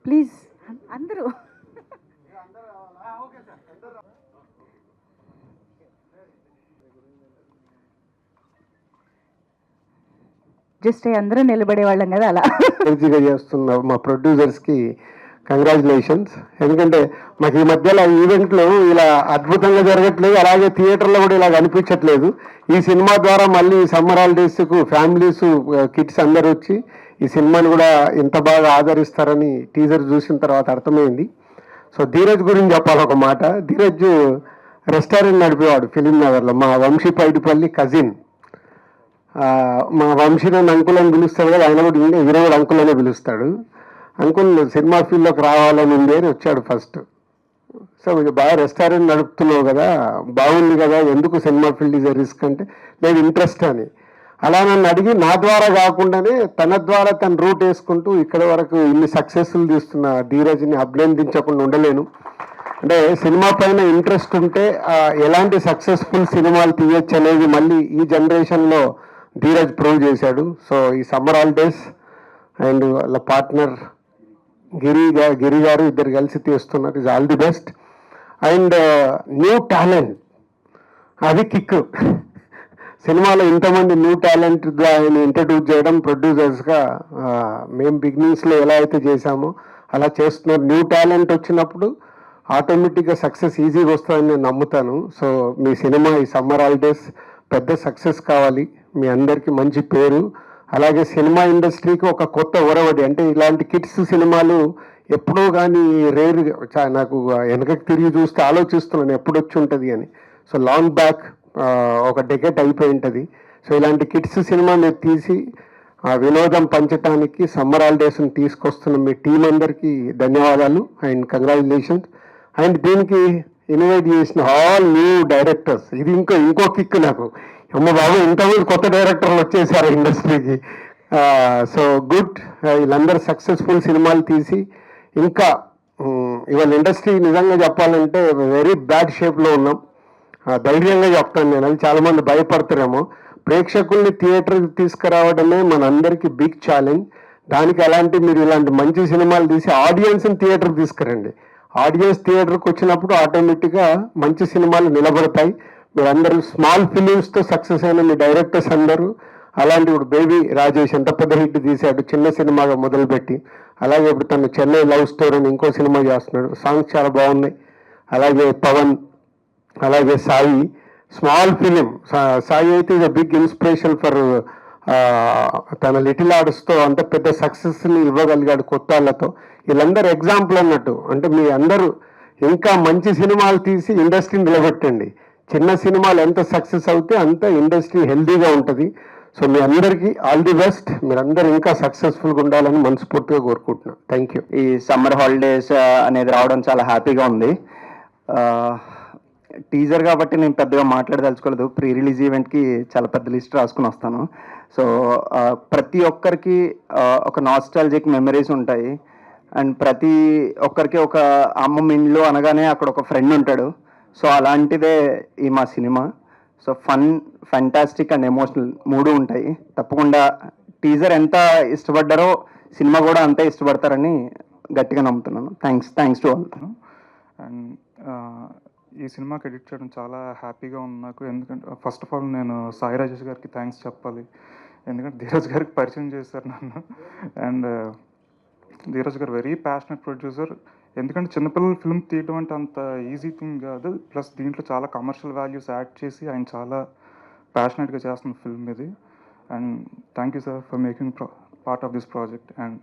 Please అందరూ just అందరూ నిలబడే వాళ్ళం కదా అలా ఎనర్జీగా చేస్తున్న మా ప్రొడ్యూసర్స్కి కంగ్రాచులేషన్స్. ఎందుకంటే మాకు ఈ మధ్యలో ఈవెంట్లు ఇలా అద్భుతంగా జరగట్లేదు, అలాగే థియేటర్లో కూడా ఇలా కనిపించట్లేదు. ఈ సినిమా ద్వారా మళ్ళీ సమ్మర్ హాలిడేస్కు ఫ్యామిలీస్ కిడ్స్ అందరూ వచ్చి ఈ సినిమాని కూడా ఇంత బాగా ఆదరిస్తారని టీజర్ చూసిన తర్వాత అర్థమైంది. సో ధీరజ్ గురించి చెప్పాలి ఒక మాట. ధీరజ్ రెస్టారెంట్ నడిపేవాడు ఫిలిం నగర్లో, మా వంశీ పైడిపల్లి కజిన్. మా వంశీ నన్ను అంకుల్ అని పిలుస్తాడు కదా, ఆయన కూడా ఈయన కూడా అంకుల్ అనే పిలుస్తాడు. అంకుల్ సినిమా ఫీల్డ్లోకి రావాలని ఉంది అని వచ్చాడు ఫస్ట్. సో బాగా రెస్టారెంట్ నడుపుతున్నావు కదా, బాగుంది కదా, ఎందుకు cinema field is a risk అంటే నేను ఇంట్రెస్ట్ అని. అలా నన్ను అడిగి నా ద్వారా కాకుండానే తన ద్వారా తన రూట్ వేసుకుంటూ ఇక్కడ వరకు ఇన్ని సక్సెస్ఫుల్ తీస్తున్న ధీరజ్ని అభినందించకుండా ఉండలేను. అంటే సినిమా పైన ఇంట్రెస్ట్ ఉంటే ఎలాంటి సక్సెస్ఫుల్ సినిమాలు తీయచ్చు అనేది మళ్ళీ ఈ జనరేషన్లో ధీరజ్ ప్రూవ్ చేశాడు. సో ఈ సమ్మర్ హాలిడేస్ అండ్ వాళ్ళ పార్ట్నర్ గిరి గారు ఇద్దరు కలిసి తీస్తున్నారు. Is all the best. And new talent అది కిక్. సినిమాలో ఇంతమంది న్యూ టాలెంట్ ఆయన ఇంట్రడ్యూస్ చేయడం ప్రొడ్యూసర్స్గా మేము బిగినింగ్స్లో ఎలా అయితే చేశామో అలా చేస్తున్నారు. న్యూ టాలెంట్ వచ్చినప్పుడు ఆటోమేటిక్గా సక్సెస్ ఈజీగా వస్తుందని నేను నమ్ముతాను. సో మీ సినిమా ఈ సమ్మర్ హాలిడేస్ పెద్ద సక్సెస్ కావాలి, మీ అందరికీ మంచి పేరు, అలాగే సినిమా ఇండస్ట్రీకి ఒక కొత్త ఒరవడి. అంటే ఇలాంటి కిడ్స్ సినిమాలు ఎప్పుడో కానీ రేర్, నాకు వెనకకి తిరిగి చూస్తే ఆలోచిస్తున్నాను ఎప్పుడు వచ్చి ఉంటుంది అని. సో లాంగ్ బ్యాక్ ఒక డెకెట్ అయిపోయి ఉంటుంది. సో ఇలాంటి కిడ్స్ సినిమా మీరు తీసి వినోదం పంచడానికి సమ్మర్ హాలిడేస్ని తీసుకొస్తున్న మీ టీం అందరికీ ధన్యవాదాలు అండ్ కంగ్రాచులేషన్స్. అండ్ దీనికి ఇన్వైట్ చేసిన ఆల్ న్యూ డైరెక్టర్స్, ఇది ఇంకో కిక్ నాకు. అమ్మ బాబు ఇంతమంది కొత్త డైరెక్టర్లు వచ్చేసారు ఇండస్ట్రీకి. సో గుడ్, వీళ్ళందరూ సక్సెస్ఫుల్ సినిమాలు తీసి ఇంకా ఇవాళ ఇండస్ట్రీ నిజంగా చెప్పాలంటే వెరీ బ్యాడ్ షేప్లో ఉన్నాం. ధైర్యంగా చెప్తాను నేను, అది చాలామంది భయపడతారేమో. ప్రేక్షకుల్ని థియేటర్కి తీసుకురావడమే మనందరికీ బిగ్ ఛాలెంజ్. దానికి మీరు ఇలాంటి మంచి సినిమాలు తీసి ఆడియన్స్ని థియేటర్కి తీసుకురండి. ఆడియన్స్ థియేటర్కి వచ్చినప్పుడు ఆటోమేటిక్గా మంచి సినిమాలు నిలబడతాయి. మీరందరూ స్మాల్ ఫిలిమ్స్తో సక్సెస్ అయిన మీ డైరెక్టర్స్ అందరూ, అలాంటి ఇప్పుడు బేబీ రాజేష్ ఎంత పెద్ద హిట్ తీశాడు చిన్న సినిమాగా మొదలుపెట్టి, అలాగే ఇప్పుడు తను చెన్నై లవ్ స్టోరీ అని ఇంకో సినిమా చేస్తున్నాడు, సాంగ్స్ చాలా బాగున్నాయి. అలాగే పవన్, అలాగే సాయి, స్మాల్ ఫిలిం. సాయి అయితే ఇది బిగ్ ఇన్స్పిరేషన్ ఫర్ తన లిటిల్ ఆర్ట్స్తో అంత పెద్ద సక్సెస్ని ఇవ్వగలిగాడు కొత్త వాళ్ళతో. వీళ్ళందరూ ఎగ్జాంపుల్ అన్నట్టు. అంటే మీ అందరూ ఇంకా మంచి సినిమాలు తీసి ఇండస్ట్రీని నిలబెట్టండి. చిన్న సినిమాలు ఎంత సక్సెస్ అవుతే అంత ఇండస్ట్రీ హెల్దీగా ఉంటుంది. సో మీ అందరికీ ఆల్ ది బెస్ట్. మీరందరూ ఇంకా సక్సెస్ఫుల్గా ఉండాలని మనస్ఫూర్తిగా కోరుకుంటున్నాను. Thank you. ఈ సమ్మర్ హాలిడేస్ అనేది రావడం చాలా హ్యాపీగా ఉంది. టీజర్ కాబట్టి నేను పెద్దగా మాట్లాడదలుచుకోలేదు. ప్రీ రిలీజ్ ఈవెంట్కి చాలా పెద్ద లిస్ట్ రాసుకుని వస్తాను. సో ప్రతి ఒక్కరికి ఒక నాస్టాలజిక్ మెమరీస్ ఉంటాయి. అండ్ ప్రతి ఒక్కరికి ఒక అమ్మమ్మ ఇండ్లు అనగానే అక్కడ ఒక ఫ్రెండ్ ఉంటాడు. సో అలాంటిదే ఈ మా cinema. So fun, fantastic and emotional మూడు ఉంటాయి. తప్పకుండా టీజర్ ఎంత ఇష్టపడ్డారో సినిమా కూడా అంతే ఇష్టపడతారని గట్టిగా నమ్ముతున్నాను. Thanks to all. అండ్ ఈ సినిమాకి ఎడిట్ చేయడం చాలా హ్యాపీగా ఉంది నాకు. ఎందుకంటే ఫస్ట్ ఆఫ్ ఆల్ నేను సాయి రాజేష్ గారికి థ్యాంక్స్ చెప్పాలి. ఎందుకంటే ధీరజ్ గారికి పరిచయం చేశారు నన్ను. అండ్ ధీరజ్ గారు వెరీ ప్యాషనెట్ ప్రొడ్యూసర్. ఎందుకంటే చిన్నపిల్లల ఫిల్మ్ తీయడం అంటే అంత ఈజీ థింగ్ కాదు. ప్లస్ దీంట్లో చాలా కమర్షియల్ వాల్యూస్ యాడ్ చేసి ఆయన చాలా ప్యాషనెట్గా చేస్తున్న ఫిల్మ్ ఇది. And thank you sir for making part of this project. And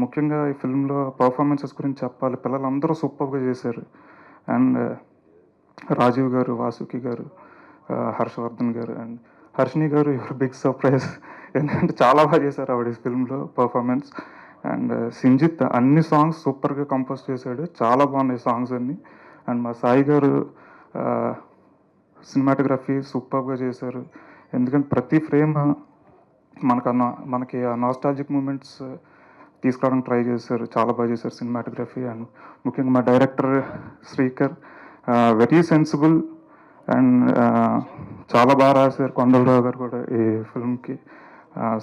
ముఖ్యంగా ఈ ఫిల్మ్లో పర్ఫార్మెన్సెస్ గురించి చెప్పాలి. పిల్లలందరూ సూపర్గా చేశారు. అండ్ రాజీవ్ గారు, వాసుకి గారు, హర్షవర్ధన్ గారు అండ్ హర్షిని గారు యువర్ బిగ్ సర్ప్రైజ్. ఎందుకంటే చాలా బాగా చేశారు ఆవిడ ఈ ఫిల్మ్లో పర్ఫార్మెన్స్. అండ్ సింజిత్ అన్ని సాంగ్స్ సూపర్గా కంపోజ్ చేశాడు. చాలా బాగున్నాయి సాంగ్స్ అన్నీ. అండ్ మా సాయి గారు సినిమాటోగ్రఫీ సూపర్గా చేశారు. ఎందుకంటే ప్రతి ఫ్రేమ్ మనకి నాస్టాలజిక్ మూమెంట్స్ తీసుకురావడానికి ట్రై చేశారు. చాలా బాగా చేశారు సినిమాటోగ్రఫీ. అండ్ ముఖ్యంగా మా director Srikar very sensible and చాలా బాగా రాశారు. కొండలరావు గారు కూడా ఈ ఫిల్మ్కి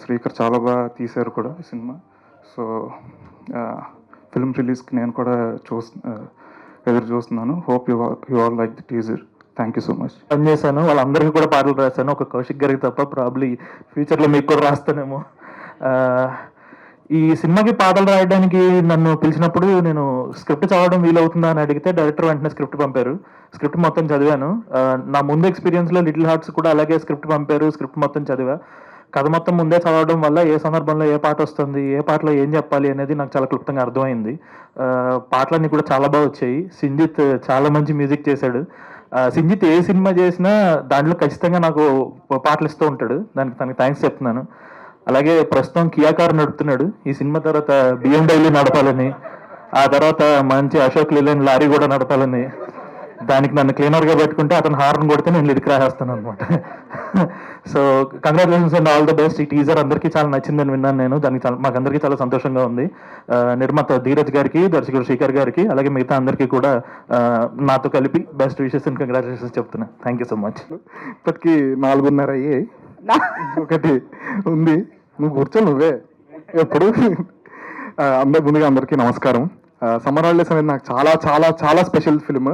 శ్రీకర్ చాలా బాగా తీశారు కూడా ఈ సినిమా. సో ఫిల్మ్ రిలీజ్కి నేను కూడా ఎదురు చూస్తున్నాను. Hope you all like the teaser. Thank you so much. పని చేశాను, వాళ్ళందరికీ కూడా పాటలు రాశాను, ఒక కౌశిక్ గారికి తప్ప. ప్రాబ్లీ ఫ్యూచర్లో మీకు కూడా రాస్తానేమో. ఈ సినిమాకి పాటలు రాయడానికి నన్ను పిలిచినప్పుడు నేను స్క్రిప్ట్ చదవడం వీలవుతుందా అని అడిగితే డైరెక్టర్ వెంటనే స్క్రిప్ట్ పంపారు. స్క్రిప్ట్ మొత్తం చదివాను. నా ముందు ఎక్స్పీరియన్స్లో లిటిల్ హార్ట్స్ కూడా అలాగే స్క్రిప్ట్ పంపారు, స్క్రిప్ట్ మొత్తం చదివా. కథ మొత్తం ముందే చదవడం వల్ల ఏ సందర్భంలో ఏ పాట వస్తుంది, ఏ పాటలో ఏం చెప్పాలి అనేది నాకు చాలా క్లుప్తంగా అర్థమైంది. పాటలన్నీ కూడా చాలా బాగా వచ్చాయి. సింజిత్ చాలా మంచి మ్యూజిక్ చేశాడు. సింజిత్ ఏ సినిమా చేసినా దాంట్లో ఖచ్చితంగా నాకు పాటలు ఇస్తూ ఉంటాడు, దానికి తనకి థ్యాంక్స్ చెప్తున్నాను. అలాగే ప్రస్తుతం కియా కార్ నడుపుతున్నాడు. ఈ సినిమా తర్వాత BMW నడపాలని, ఆ తర్వాత మంచి అశోక్ లేలాండ్ లారీ కూడా నడపాలని, దానికి నన్ను క్లీనర్గా పెట్టుకుంటే అతను హార్న్ కొడితే నేను లిరిక్ రాసేస్తాను అనమాట. So congratulations and all the best. ఈ టీజర్ అందరికీ చాలా నచ్చిందని విన్నాను నేను. దానికి మాకందరికీ చాలా సంతోషంగా ఉంది. నిర్మాత ధీరజ్ గారికి, దర్శకుడు శేఖర్ గారికి, అలాగే మిగతా అందరికీ కూడా నాతో కలిపి బెస్ట్ విషెస్ అండ్ కంగ్రాచులేషన్స్ చెప్తున్నా. Thank you so much. ఇప్పటికి 4:30 అయ్యాయి. ఒకటి ఉంది, నువ్వు కూర్చో నువ్వే ఎప్పుడు. ముందుగా అందరికీ నమస్కారం. సమ్మర్ హాలిడేస్ అనేది నాకు చాలా చాలా చాలా స్పెషల్ ఫిల్మ్.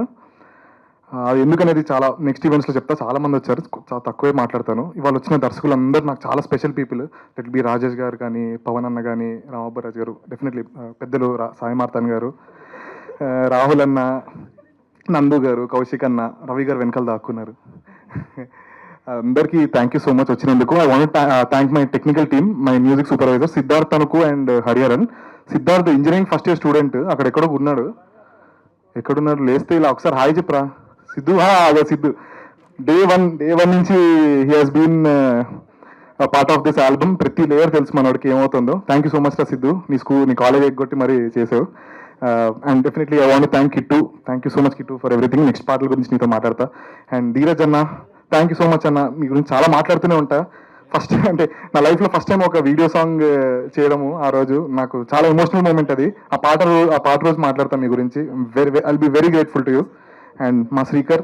అది ఎందుకనేది చాలా నెక్స్ట్ ఈవెంట్స్లో చెప్తా. చాలా మంది వచ్చారు, చాలా తక్కువే మాట్లాడతాను. ఇవాళ వచ్చిన దర్శకులు అందరూ నాకు చాలా special people. Let be Rajesh garu కానీ, పవన్ అన్న కానీ, రామబ్బరాజ్ గారు, డెఫినెట్లీ పెద్దలు సాయి మార్తాన్ గారు, రాహుల్ అన్న, నందు గారు, కౌశిక్ అన్న, రవి గారు వెనకాల దాక్కున్నారు. అందరికీ థ్యాంక్ యూ సో మచ్ వచ్చినందుకు. I want thank my technical team, my music supervisor Siddharth Tanuku and Hariharan. Siddharth engineering first year student, అక్కడ ఎక్కడో ఉన్నాడు. ఎక్కడున్నాడు లేస్తే ఇలా ఒకసారి హాయ్ చెప్పరా సిద్ధు. అదే సిద్ధు, డే వన్ నుంచి he has been part of this album. ప్రతి లేయర్ తెలుసు మనోడికి ఏమవుతుందో. థ్యాంక్ యూ సో మచ్ రా సిద్ధు, నీ కాలేజ్ ఎగ్గొట్టి మరీ చేసావు. And definitely I want thank Kittu. Thank you so much Kittu for everything. Next పాటల గురించి నీతో మాట్లాడతా. అండ్ ధీరజ్ అన్న, థ్యాంక్ యూ సో మచ్ అన్న. మీ గురించి చాలా మాట్లాడుతూనే ఉంటా. ఫస్ట్ అంటే నా లైఫ్లో ఫస్ట్ టైం ఒక వీడియో సాంగ్ చేయడము ఆ రోజు నాకు చాలా ఎమోషనల్ మూమెంట్ అది. ఆ పాట రోజు మాట్లాడతాను మీ గురించి. I'll be very grateful to you. And మా శ్రీకర్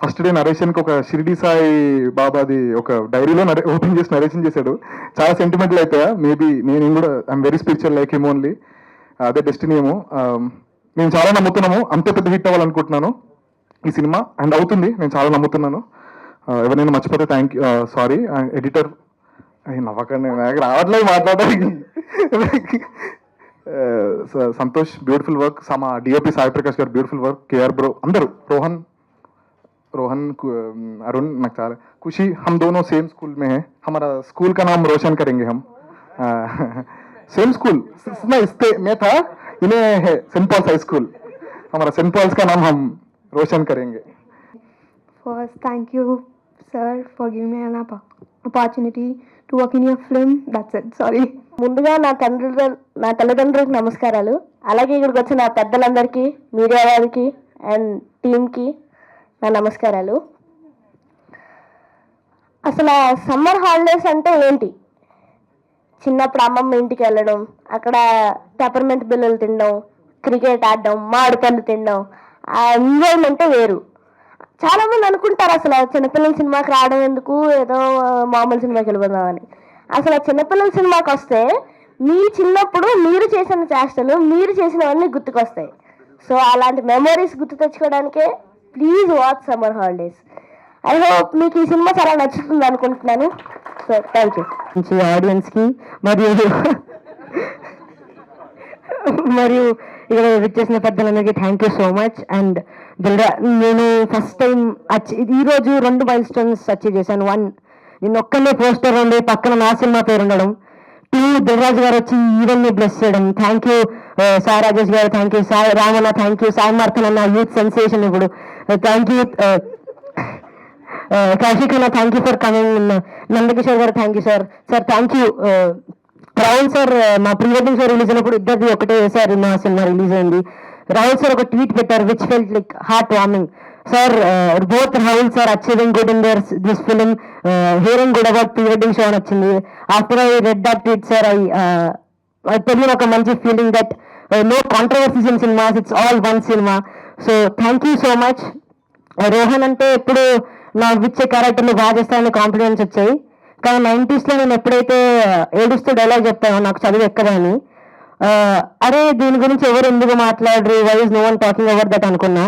ఫస్ట్ డే నరేషన్కి ఒక షిరిడి సాయి బాబాది ఒక డైరీలో ఓపెన్ చేసి నరేషన్ చేశాడు. చాలా సెంటిమెంటల్ అయిపోయా. మేబీ నేను కూడా I'm very spiritual like him only. అదే డెస్టినీ ఏమో. మేము చాలా నమ్ముతున్నాము, అంతే పెద్ద హిట్ అవ్వాలనుకుంటున్నాను ఈ సినిమా. అండ్ అవుతుంది, నేను చాలా నమ్ముతున్నాను. ఎవరైనా మర్చిపోతే థ్యాంక్ యూ, సారీ. ఎడిటర్ నవ్వకండి, నాకు రావట్లేదు మాట్లాడడానికి. సంతోష్ బ్యూటిఫుల్ వర్క్, మా డిఓపి సాయి ప్రకాష్ గారు బ్యూటిఫుల్ వర్క్, కేఆర్ బ్రో, అందరూ, రోహన్, अरुण, నాకు చాలా खुशी. हम दोनों सेम स्कूल में हैं. हमारा स्कूल का नाम रोशन करेंगे हम. सेम स्कूल मैं था, इन्हें है सेंट पॉल्स हाई स्कूल. हमारा सेंट पॉल्स का नाम हम रोशन करेंगे. First, thank you, sir, for giving me an opportunity to work in your film. That's it. Sorry. ముందుగా నా తల్లిదండ్రులకు నమస్కారాలు. అలాగే ఇక్కడికి వచ్చిన పెద్దలందరికీ, మీడియా వారికి అండ్ టీమ్కి నా నమస్కారాలు. అసలు సమ్మర్ హాలిడేస్ అంటే ఏంటి? చిన్నప్పుడు అమ్మమ్మ ఇంటికి వెళ్ళడం, అక్కడ పెపర్మెంట్ బిల్లులు తినడం, క్రికెట్ ఆడడం, మామిడిపళ్ళు తినడం, ఆ ఎంజాయ్మెంటే వేరు. చాలామంది అనుకుంటారు అసలు చిన్నపిల్లల సినిమాకి రావడం ఎందుకు, ఏదో మామూలు సినిమాకి వెళ్ళిపోదామని. అసలు చిన్నపిల్లల సినిమాకి వస్తే మీ చిన్నప్పుడు మీరు చేసిన చేష్టలు, మీరు చేసినవన్నీ గుర్తుకొస్తాయి. సో అలాంటి మెమరీస్ గుర్తు తెచ్చుకోవడానికే please watch summer holidays. I hope మీకు ఈ సినిమా చాలా నచ్చుతుంది అనుకుంటున్నాను. So thank you. మంచి ఆడియన్స్కి మరియు ఇక్కడ విచ్చేసిన పెద్దలందరికీ thank you so much. And నేను ఫస్ట్ టైం ఈరోజు 2 మైల్ స్టోన్స్ అచీవ్ చేశాను. 1, నేను ఒక్కనే పోస్టర్ ఉండి పక్కన నా సినిమా పేరు ఉండడం. 2, దిల్రాజు గారు వచ్చి ఈవెన్ని బ్లెస్ చేయడం. Thank you Sai Rajesh garu, thank you Sai Ramanna, thank you Sai Marthan అన్న, యూత్ సెన్సేషన్ ఇప్పుడు. థ్యాంక్ యూ కౌశిక్ అన్న, thank you for coming. Nandakishore garu thank you sir. Thank you Rahul sir. మా ప్రీ వెడ్డింగ్ షో రిలీజ్ అయినప్పుడు ఇద్దరిది ఒకటే సార్ మా సినిమా రిలీజ్ అయింది. రాహుల్ సార్ ఒక ట్వీట్ పెట్టారు which felt like heart warming. Sir, both Rahul sir achieving good in this film, hearing good about pre-wedding show anachindi. After I read that tweet, sir, I tell you a manchi feeling that no controversies in cinemas, it's all one cinema. So thank you so much. Rohan ante eppudu na vicche character ni baga chestani confidence వచ్చాయి. కానీ 90s లో నేను ఎప్పుడైతే ఏడుస్తూ dialogue చెప్తానో నాకు చదువు ఎక్కదని, అరే దీని గురించి ఎవరు ఎందుకు మాట్లాడరు, why is no one talking over that అనుకున్నా.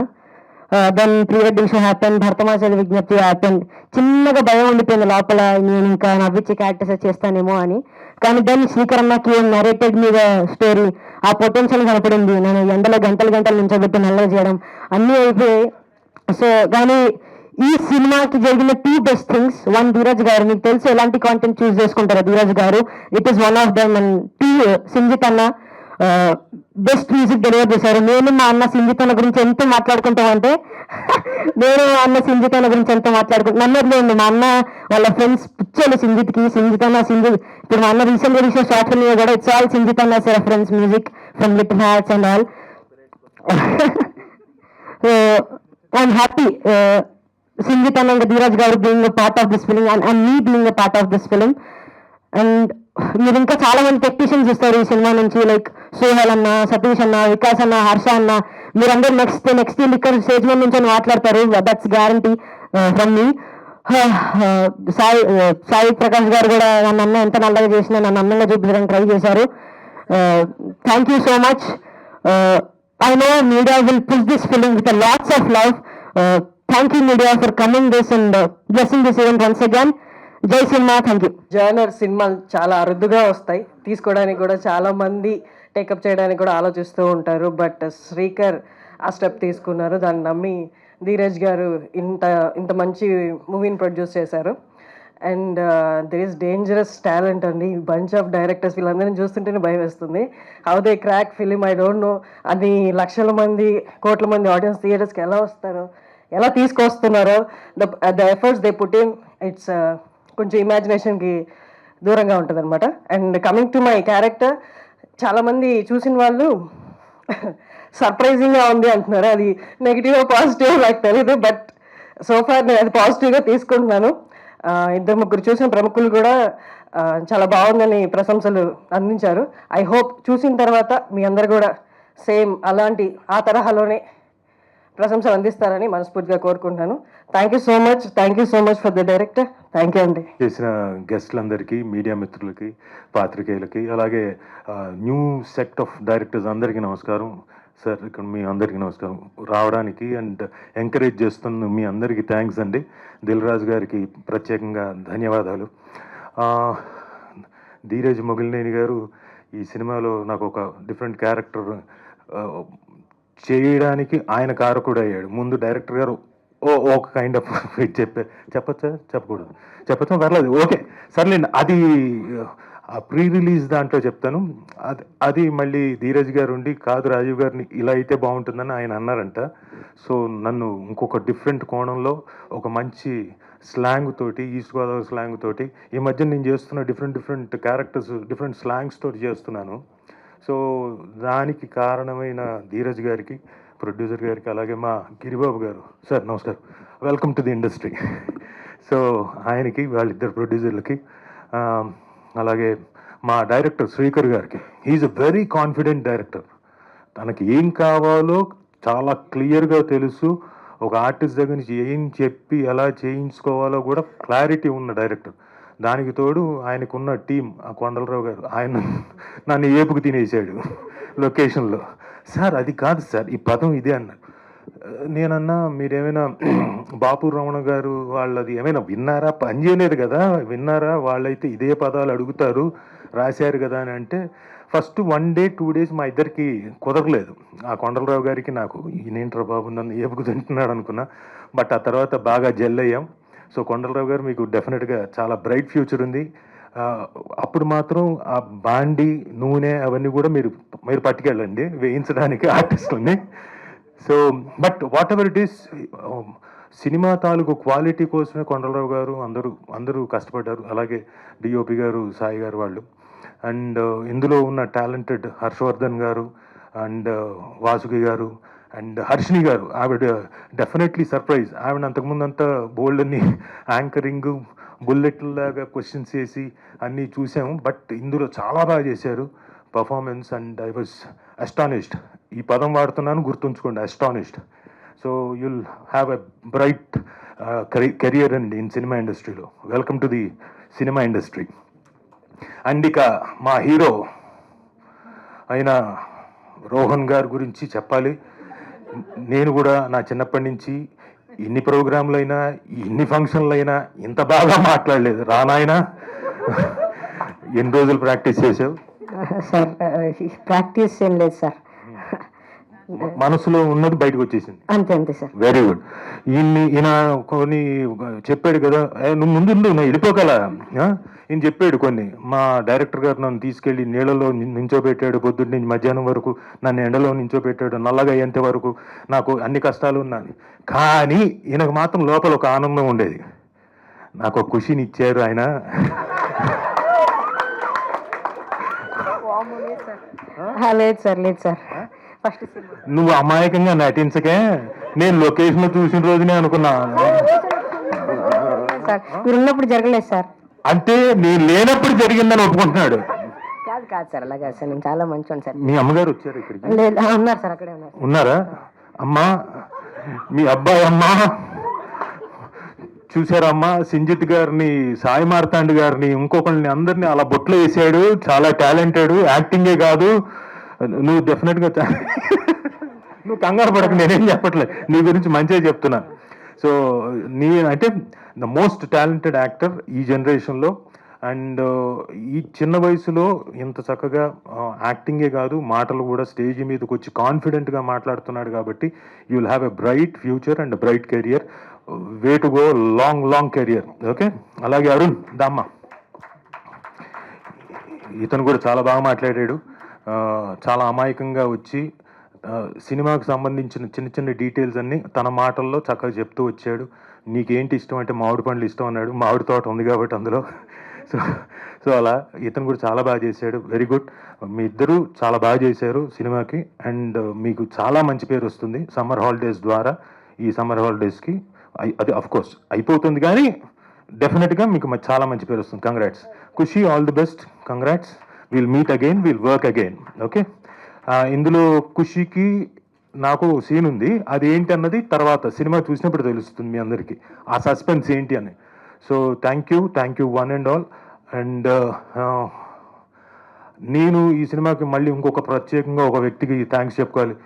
Then pre wedding show happen, భరతమాస విజ్ఞప్తి హ్యాపెన్. చిన్నగా భయం ఉండిపోయింది లోపల, నేను ఇంకా నవ్వించి క్యారెక్టర్స్ చేస్తానేమో అని. కానీ దెన్ శ్రీకర్ అన్నకి నరేటెడ్ మీద స్టోరీ, ఆ పొటెన్షియల్ కనపడింది. నేను ఎండలో గంటలు గంటలు నించోబెట్టి నల్లగా చేయడం అన్నీ అయిపోయాయి. సో కానీ ఈ సినిమాకి జరిగిన 2 బెస్ట్ థింగ్స్. 1, ధీరజ్ గారు, మీకు తెలుసు ఎలాంటి కాంటెంట్ చూస్ చేసుకుంటారో ధీరజ్ గారు, it is one of them. And 2, Sinjith అన్న బెస్ట్ మ్యూజిక్ డెలివర్ చేశారు. నేను మా అన్న సింజిత్ అన్న గురించి ఎంత మాట్లాడుకుంటామంటే నేను మా అన్న సింజిత్ అన్న గురించి ఎంత మాట్లాడుకుంటాను. నమ్మట్లేదు, మా అన్న వాళ్ళ ఫ్రెండ్స్ పిచ్చోళ్ళు సింజిత్కి. సింజిత్ అన్న ఇప్పుడు మా అన్న రీసెంట్గా తీసిన షార్ట్ ఫిల్మ్ కూడా ఇట్స్ ఆల్ సింజిత్ అన్న reference music from little hats and all. I'm happy Sinjit and Dheeraj garu being a part of this film and me being a part of this film. And మీరు ఇంకా చాలా మంది technicians ఇస్తారు ఈ cinema నుంచి, like Sohel అన్న, సతీష్ అన్న, వికాస్ అన్న, హర్ష అన్న. మీరందరూ నెక్స్ట్ ఇక్కడ స్టేజ్ మీద నుంచి మాట్లాడతారు, దట్స్ గ్యారంటీ ఫ్రమ్ మీ. సాయి ప్రకాష్ గారు కూడా నన్ను అన్న ఎంత నల్లగా చేసినా నన్ను అందంగా చూపించడానికి ట్రై చేశారు. Thank you so much. I know media will push this film with lots of love. Thank you media for coming this and blessing this event once again. జై సినిమా, థ్యాంక్ యూ. జానర్ సినిమాలు చాలా అరుదుగా వస్తాయి, తీసుకోవడానికి కూడా చాలా మంది take up చేయడానికి కూడా ఆలోచిస్తూ ఉంటారు. బట్ శ్రీకర్ ఆ స్టెప్ తీసుకున్నారు, దాన్ని నమ్మి ధీరజ్ గారు ఇంత మంచి మూవీని ప్రొడ్యూస్ చేశారు. And there is dangerous talent అండి, బంచ్ ఆఫ్ డైరెక్టర్స్ వీళ్ళందరినీ చూస్తుంటేనే భయం వేస్తుంది. How they crack film I don't no. అది లక్షల మంది, కోట్ల మంది ఆడియన్స్ థియేటర్స్కి ఎలా వస్తారో, ఎలా తీసుకొస్తున్నారో, the efforts they put in, it's కొంచెం ఇమాజినేషన్కి దూరంగా ఉంటుంది అనమాట. And coming to my character, చాలామంది చూసిన వాళ్ళు సర్ప్రైజింగ్గా ఉంది అంటున్నారు. అది నెగిటివ్ పాజిటివ్ నాకు తెలియదు, బట్ సోఫార్ నేను అది పాజిటివ్గా తీసుకుంటున్నాను. 2-3 చూసిన ప్రముఖులు కూడా చాలా బాగుందని ప్రశంసలు అందించారు. ఐ హోప్ చూసిన తర్వాత మీ అందరు కూడా సేమ్ అలాంటి ఆ తరహాలోనే ప్రశంసలు అందిస్తారని మనస్ఫూర్తిగా కోరుకుంటున్నాను. Thank you so much for the director. Thank you అండి. చేసిన గెస్ట్లందరికీ, మీడియా మిత్రులకి, పాత్రికేయులకి, అలాగే న్యూ సెక్ట్ ఆఫ్ డైరెక్టర్స్ అందరికీ నమస్కారం. సార్ ఇక్కడ మీ అందరికీ నమస్కారం. రావడానికి అండ్ ఎంకరేజ్ చేస్తున్న మీ అందరికీ థ్యాంక్స్ అండి. దిల్ రాజు గారికి ప్రత్యేకంగా ధన్యవాదాలు. ధీరజ్ మొగిలినేని గారు ఈ సినిమాలో నాకు ఒక డిఫరెంట్ క్యారెక్టర్ చేయడానికి ఆయన కారకుడు అయ్యాడు. ముందు డైరెక్టర్ గారు ఒక కైండ్ ఆఫ్ చెప్పచ్చా, చెప్పచ్చా పర్లేదు, ఓకే సర్లేండి. అది ప్రీ రిలీజ్ దాంట్లో చెప్తాను. అది మళ్ళీ ధీరజ్ గారు ఉండి, కాదు రాజీవ్ గారిని ఇలా అయితే బాగుంటుందని ఆయన అన్నారంట. సో నన్ను ఇంకొక డిఫరెంట్ కోణంలో ఒక మంచి స్లాంగ్ తోటి, ఈస్ట్ గోదావరి స్లాంగ్ తోటి, ఈ మధ్య నేను చేస్తున్న డిఫరెంట్ క్యారెక్టర్స్, డిఫరెంట్ స్లాంగ్స్ తోటి చేస్తున్నాను. సో దానికి కారణమైన ధీరజ్ గారికి, ప్రొడ్యూసర్ గారికి, అలాగే మా గిరిబాబు గారు, సార్ నమస్కారం, welcome to the industry. So ఆయనకి, వాళ్ళిద్దరు ప్రొడ్యూసర్లకి, అలాగే మా డైరెక్టర్ శ్రీకర్ గారికి. He is a very confident director. తనకి ఏం కావాలో చాలా క్లియర్గా తెలుసు. ఒక ఆర్టిస్ట్ దగ్గర నుంచి ఏం చెప్పి ఎలా చేయించుకోవాలో కూడా క్లారిటీ ఉన్న డైరెక్టర్. దానికి తోడు ఆయనకున్న టీం, ఆ కొండలరావు గారు, ఆయన నన్ను ఏపుకు తినేసాడు లొకేషన్లో. సార్ అది కాదు సార్, ఈ పదం ఇదే అన్నారు. నేనన్నా మీరేమైనా బాపు రమణ గారు వాళ్ళది ఏమైనా విన్నారా, పని చేయలేదు కదా, విన్నారా, వాళ్ళైతే ఇదే పదాలు అడుగుతారు, రాశారు కదా అని అంటే, ఫస్ట్ 1 day 2 days మా ఇద్దరికి కుదరలేదు. ఆ కొండలరావు గారికి నాకు, ఈయనేంట్రా బాబు నన్ను ఏపుకు తింటున్నాడు అనుకున్నా. బట్ ఆ తర్వాత బాగా జెల్ అయ్యాం. సో కొండలరావు గారు మీకు డెఫినెట్గా చాలా బ్రైట్ ఫ్యూచర్ ఉంది. అప్పుడు మాత్రం ఆ బాండి, నూనె అవన్నీ కూడా మీరు పట్టుకెళ్ళండి వేయించడానికి ఆర్టిస్టులని. So but whatever it is, cinema తాలూకు క్వాలిటీ కోసమే కొండలరావు గారు అందరూ కష్టపడ్డారు. అలాగే డిఓపి గారు, సాయి గారు వాళ్ళు. అండ్ ఇందులో ఉన్న టాలెంటెడ్ హర్షవర్ధన్ గారు అండ్ వాసుకి గారు అండ్ హర్షిని గారు, ఆవిడ డెఫినెట్లీ సర్ప్రైజ్. ఆవిడ అంతకుముందు అంతా బోల్డ్ అన్ని యాంకరింగ్, బుల్లెట్లాగా క్వశ్చన్స్ వేసి అన్నీ చూసాము. బట్ ఇందులో చాలా బాగా చేశారు performance. And I was astonished. ఈ పదం వాడుతున్నాను, గుర్తుంచుకోండి, astonished. So you'll have a bright career and in cinema ఇండస్ట్రీలో. Welcome to the cinema industry. And ఇక మా హీరో అయిన రోహన్ గారి గురించి చెప్పాలి. నేను కూడా నా చిన్నప్పటి నుంచి ఎన్ని ప్రోగ్రాంలు అయినా ఎన్ని ఫంక్షన్లు అయినా ఇంత బాగా మాట్లాడలేదు. రానాయన ఎన్ని రోజులు ప్రాక్టీస్ చేసావు? సార్ ప్రాక్టీస్ ఏం లేదు సార్, మనసులో ఉన్నది బయటకు వచ్చేసింది. అంతే అంతే సార్. Very good. ఈయన కొన్ని చెప్పాడు కదా, నువ్వు ముందు నువ్వు వెళ్ళిపోగల ఈయన చెప్పాడు కొన్ని. మా డైరెక్టర్ గారు నన్ను తీసుకెళ్ళి నీళ్ళలో నించోబెట్టాడు, పొద్దున్న నుంచి మధ్యాహ్నం వరకు నన్ను ఎండలో నించోబెట్టాడు, నల్లగా అయ్యేంత వరకు నాకు అన్ని కష్టాలు ఉన్నాను. కానీ ఈయనకు మాత్రం లోపల ఒక ఆనందం ఉండేది. నాకు ఒక ఖుషిని ఇచ్చారు ఆయన. లేదు సార్, లేదు సార్. ఫస్ట్ నువ్వు అమాయకంగా నటించకే, నేను లొకేషన్ లో చూసిన రోజునే అనుకున్నా. సార్ మీరు ఉన్నప్పుడు జరగలేదు సార్. అంటే నేను లేనప్పుడు జరిగిందని ఒప్పుకుంటున్నాడు. కాదు కాదు సార్, అలాగే సార్, నేను చాలా మంచివాడిని సార్. మీ అమ్మగారు వచ్చారు ఇక్కడికి? లేదు, ఉన్నారు సార్, అక్కడే ఉన్నారు. ఉన్నారా? అమ్మా, మీ అబ్బాయి అమ్మా చూసారమ్మా, సింజిత్ గారిని, సాయి మార్తాండ్ గారిని, ఇంకొకరిని అందరినీ అలా బొట్లో వేసాడు. చాలా టాలెంటెడ్, యాక్టింగే కాదు. నువ్వు డెఫినెట్గా నువ్వు కంగారు పడక, నేనేం చెప్పట్లేదు, నీ గురించి మంచిగా చెప్తున్నా. సో నీ అంటే ద మోస్ట్ టాలెంటెడ్ యాక్టర్ ఈ జనరేషన్లో. అండ్ ఈ చిన్న వయసులో ఇంత చక్కగా యాక్టింగే కాదు, మాటలు కూడా స్టేజ్ మీదకి వచ్చి కాన్ఫిడెంట్గా మాట్లాడుతున్నాడు. కాబట్టి you will have a bright future and bright career. Way to go, long long career. Okay. అలాగే అరుణ్ దామ్మ, ఇతను కూడా చాలా బాగా మాట్లాడాడు. చాలా అమాయకంగా వచ్చి సినిమాకు సంబంధించిన చిన్న చిన్న డీటెయిల్స్ అన్నీ తన మాటల్లో చక్కగా చెప్తూ వచ్చాడు. నీకేంటి ఇష్టం అంటే మామిడి పండ్లు ఇష్టం అన్నాడు. మామిడి తోట ఉంది కాబట్టి అందులో. సో అలా ఇతను కూడా చాలా బాగా చేశాడు. Very good. మీ ఇద్దరూ చాలా బాగా చేశారు సినిమాకి. అండ్ మీకు చాలా మంచి పేరు వస్తుంది సమ్మర్ హాలిడేస్ ద్వారా. ఈ సమ్మర్ హాలిడేస్కి అది అఫ్కోర్స్ అయిపోతుంది, కానీ డెఫినెట్గా మీకు చాలా మంచి పేరు వస్తుంది. Congrats Khushi, all the best. Congrats. Will meet again, will work again. Okay. ఇందులో ఖుషికి నాకు సీన్ ఉంది, అది ఏంటి అన్నది తర్వాత సినిమా చూసినప్పుడు తెలుస్తుంది మీ అందరికీ, ఆ సస్పెన్స్ ఏంటి అని. So thank you one and all. And నేను ఈ సినిమాకి మళ్ళీ ఇంకొక ప్రత్యేకంగా ఒక వ్యక్తికి థ్యాంక్స్ చెప్పుకోవాలి.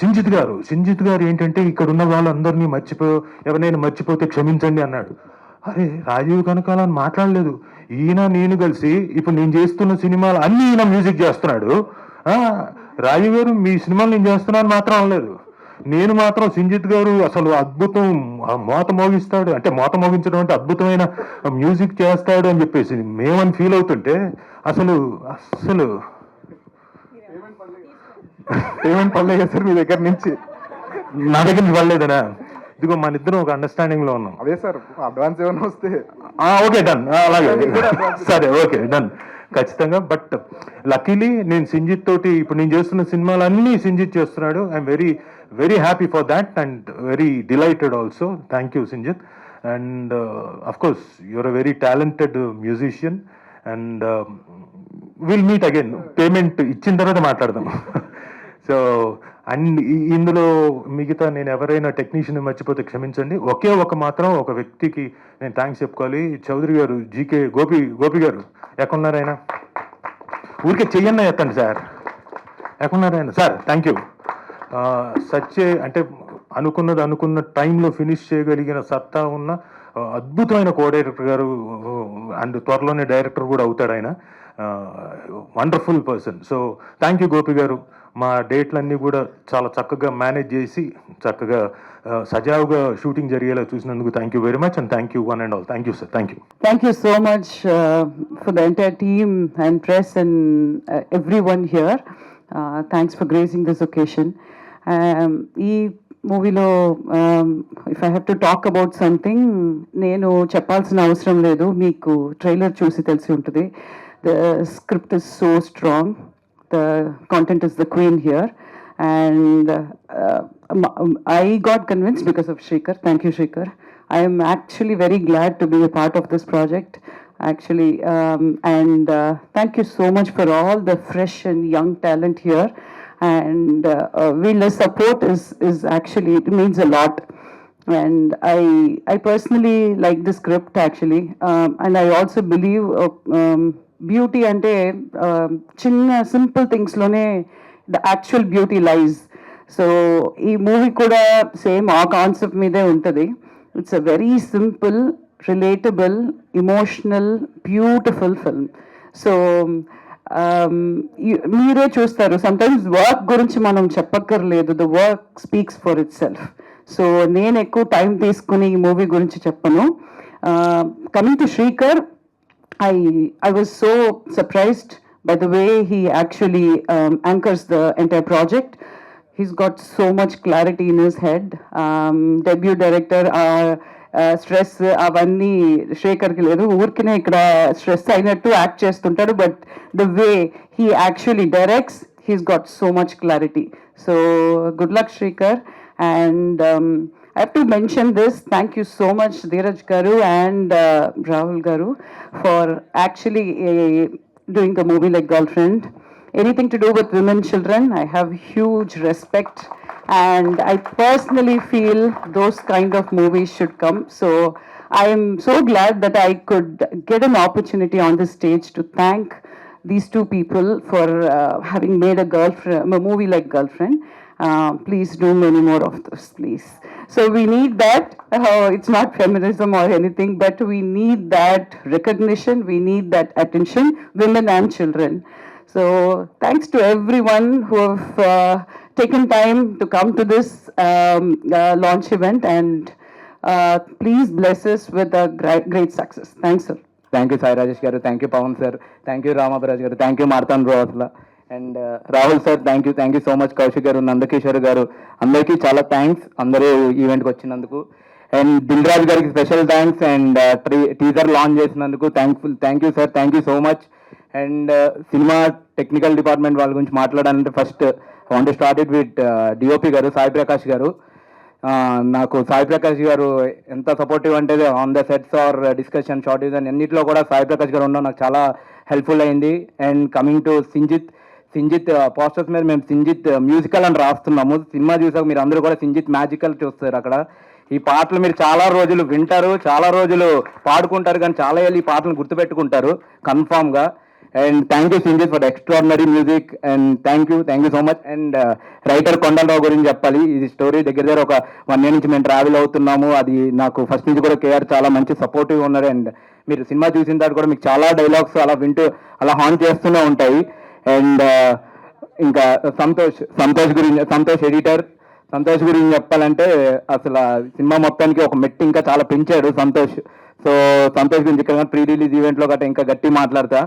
సింజిత్ గారు ఏంటంటే ఇక్కడ ఉన్న వాళ్ళందరినీ ఎవరైనా మర్చిపోతే క్షమించండి అన్నాడు. అరే రాజీవ్ కనకాల అని మాట్లాడలేదు. ఈయన నేను కలిసి ఇప్పుడు నేను చేస్తున్న సినిమాలు అన్నీ ఈయన మ్యూజిక్ చేస్తున్నాడు. రాజీవ్ గారు మీ సినిమాలు నేను చేస్తున్నాను మాత్రం అనలేదు. నేను మాత్రం సింజిత్ గారు అసలు అద్భుతం, మోత మోగిస్తాడు అంటే, మోత మోగించడం అంటే అద్భుతమైన మ్యూజిక్ చేస్తాడు అని చెప్పేసి మేమని ఫీల్ అవుతుంటే అసలు పేమెంట్ పడలేదు సార్ మీ దగ్గర నుంచి? నా దగ్గర నుంచి పడలేదనా? ఇదిగో మన ఇద్దరం ఒక అండర్స్టాండింగ్ లో ఉన్నాం. అదే సార్, అడ్వాన్స్ ఏమైనా వస్తే ఓకే డన్. అలాగే సరే, ఓకే డన్, ఖచ్చితంగా. బట్ లక్కీలీ నేను సింజిత్ తోటి ఇప్పుడు నేను చేస్తున్న సినిమాలన్నీ సింజిత్ చేస్తున్నాడు. I'm very very happy for that and very delighted also. Thank you Sinjith. And of course you're a very talented musician. And will meet again. Payment ఇచ్చిన తర్వాత మాట్లాడదాం. సో అండ్ ఇందులో మిగతా నేను ఎవరైనా టెక్నీషియన్ మర్చిపోతే క్షమించండి. ఒకే మాత్రం ఒక వ్యక్తికి నేను థ్యాంక్స్ చెప్పుకోవాలి. చౌదరి గారు, జీకే గోపి గారు. ఎక్కడున్నారు ఆయన? ఊరికే చెయ్యన్న ఎత్తండి సార్. ఎక్కడున్నారు ఆయన? Sir thank you. అంటే అనుకున్న టైంలో ఫినిష్ చేయగలిగిన సత్తా ఉన్న అద్భుతమైన కోడైరెక్టర్ గారు. అండ్ త్వరలోనే డైరెక్టర్ కూడా అవుతాడు ఆయన. Wonderful person. So thank you Gopi గారు. మా డేట్లన్నీ కూడా చాలా చక్కగా మేనేజ్ చేసి చక్కగా సజావుగా షూటింగ్ జరిగేలా చూసినందుకు thank you very much. And thank you one and all. Thank you sir. Thank you. Thank you so much for the entire team and press and everyone here. Thanks for gracing this occasion. ఈ మూవీలో if I have to talk about something, నేను చెప్పాల్సిన అవసరం లేదు, మీకు trailer చూసి తెలిసి ఉంటుంది. The script is so strong, the content is the queen here, and I got convinced because of Shrikar. Thank you, Shrikar. I am actually very glad to be a part of this project, actually, and thank you so much for all the fresh and young talent here. And the support is actually, it means a lot. And I personally like the script actually, and I also believe beauty ante chinna simple things lone the actual beauty lies. So ee movie kuda same aa concept meede untadi. It's a very simple, relatable, emotional, beautiful film. So మీరే చూస్తారు, sometimes work గురించి మనం చెప్పక్కర్లేదు, the work speaks for it self. So నేను ఎక్కువ time తీసుకుని ఈ movie గురించి చెప్పను. Coming to Srikar, I was so surprised by the way he actually anchors the entire project. He's got so much clarity in his head. Debut director, stress అవన్నీ శేఖర్కి లేదు, ఊరికినే ఇక్కడ స్ట్రెస్ అయినట్టు యాక్ట్ చేస్తుంటాడు. But the way he actually directs, he's got so much clarity. So good luck Srikar. And I have to mention this. Thank you so much, Dheeraj Garu and Rahul Garu, for actually doing a movie like Girlfriend. Anything to do with women, children, I have huge respect, and I personally feel those kind of movies should come. So I am so glad that I could get an opportunity on this stage to thank these two people for having made a movie like Girlfriend. Please do many more of those, please. So we need that. It's not feminism or anything, but we need that recognition. We need that attention, women and children. So thanks to everyone who have taken time to come to this launch event, and please bless us with a great success. Thanks, sir. Thank you Sai Rajesh garu, thank you Pavan sir, thank you Ramabaraj garu, thank you Marthan రోహత్ల, and Rahul sir, thank you so much, Kaushik garu, Nandakishore గారు, అందరికీ చాలా thanks అందరూ ఈవెంట్కి వచ్చినందుకు. And Dil Raju గారికి special thanks, and teaser launch చేసినందుకు thank you sir, thank you so much. And cinema technical department వాళ్ళ గురించి మాట్లాడాలంటే first I want to start it with DOP garu, Sai Prakash గారు. నాకు సాయి ప్రకాష్ గారు ఎంత సపోర్టివ్ అంటే on the sets or discussion shot design అన్నింటిలో కూడా సాయి ప్రకాష్ గారు ఉండడం నాకు చాలా హెల్ప్ఫుల్ అయింది. And coming to Sinjith posters మీద మేము సింజిత్ మ్యూజికల్ అని రాస్తున్నాము. సినిమా చూసాక మీరు అందరూ కూడా సింజిత్ మ్యాజికల్ చూస్తారు. అక్కడ ఈ పాటలు మీరు చాలా రోజులు వింటారు, చాలా రోజులు పాడుకుంటారు, కానీ చాలా ఏళ్ళు ఈ పాటలను గుర్తుపెట్టుకుంటారు కన్ఫామ్గా. And thank you Sinjith for extraordinary music, and thank you so much. And writer Kondalarao గురించి చెప్పాలి. ఇది స్టోరీ దగ్గర ఒక 1 year నుంచి మేము ట్రావెల్ అవుతున్నాము. అది నాకు ఫస్ట్ నుంచి కూడా కేఆర్ చాలా మంచి సపోర్టివ్గా ఉన్నారు. అండ్ మీరు సినిమా చూసిన తర్వాత కూడా మీకు చాలా డైలాగ్స్ అలా వింటూ అలా హాన్ చేస్తూనే ఉంటాయి. అండ్ ఇంకా సంతోష్ ఎడిటర్, సంతోష్ గురించి చెప్పాలంటే అసలు సినిమా మొత్తానికి ఒక మెట్టు ఇంకా చాలా పెంచాడు సంతోష్. సో సంతోష్ గురించి ఇక్కడ ప్రీ రిలీజ్ ఈవెంట్లో గట్రా ఇంకా గట్టి మాట్లాడతా.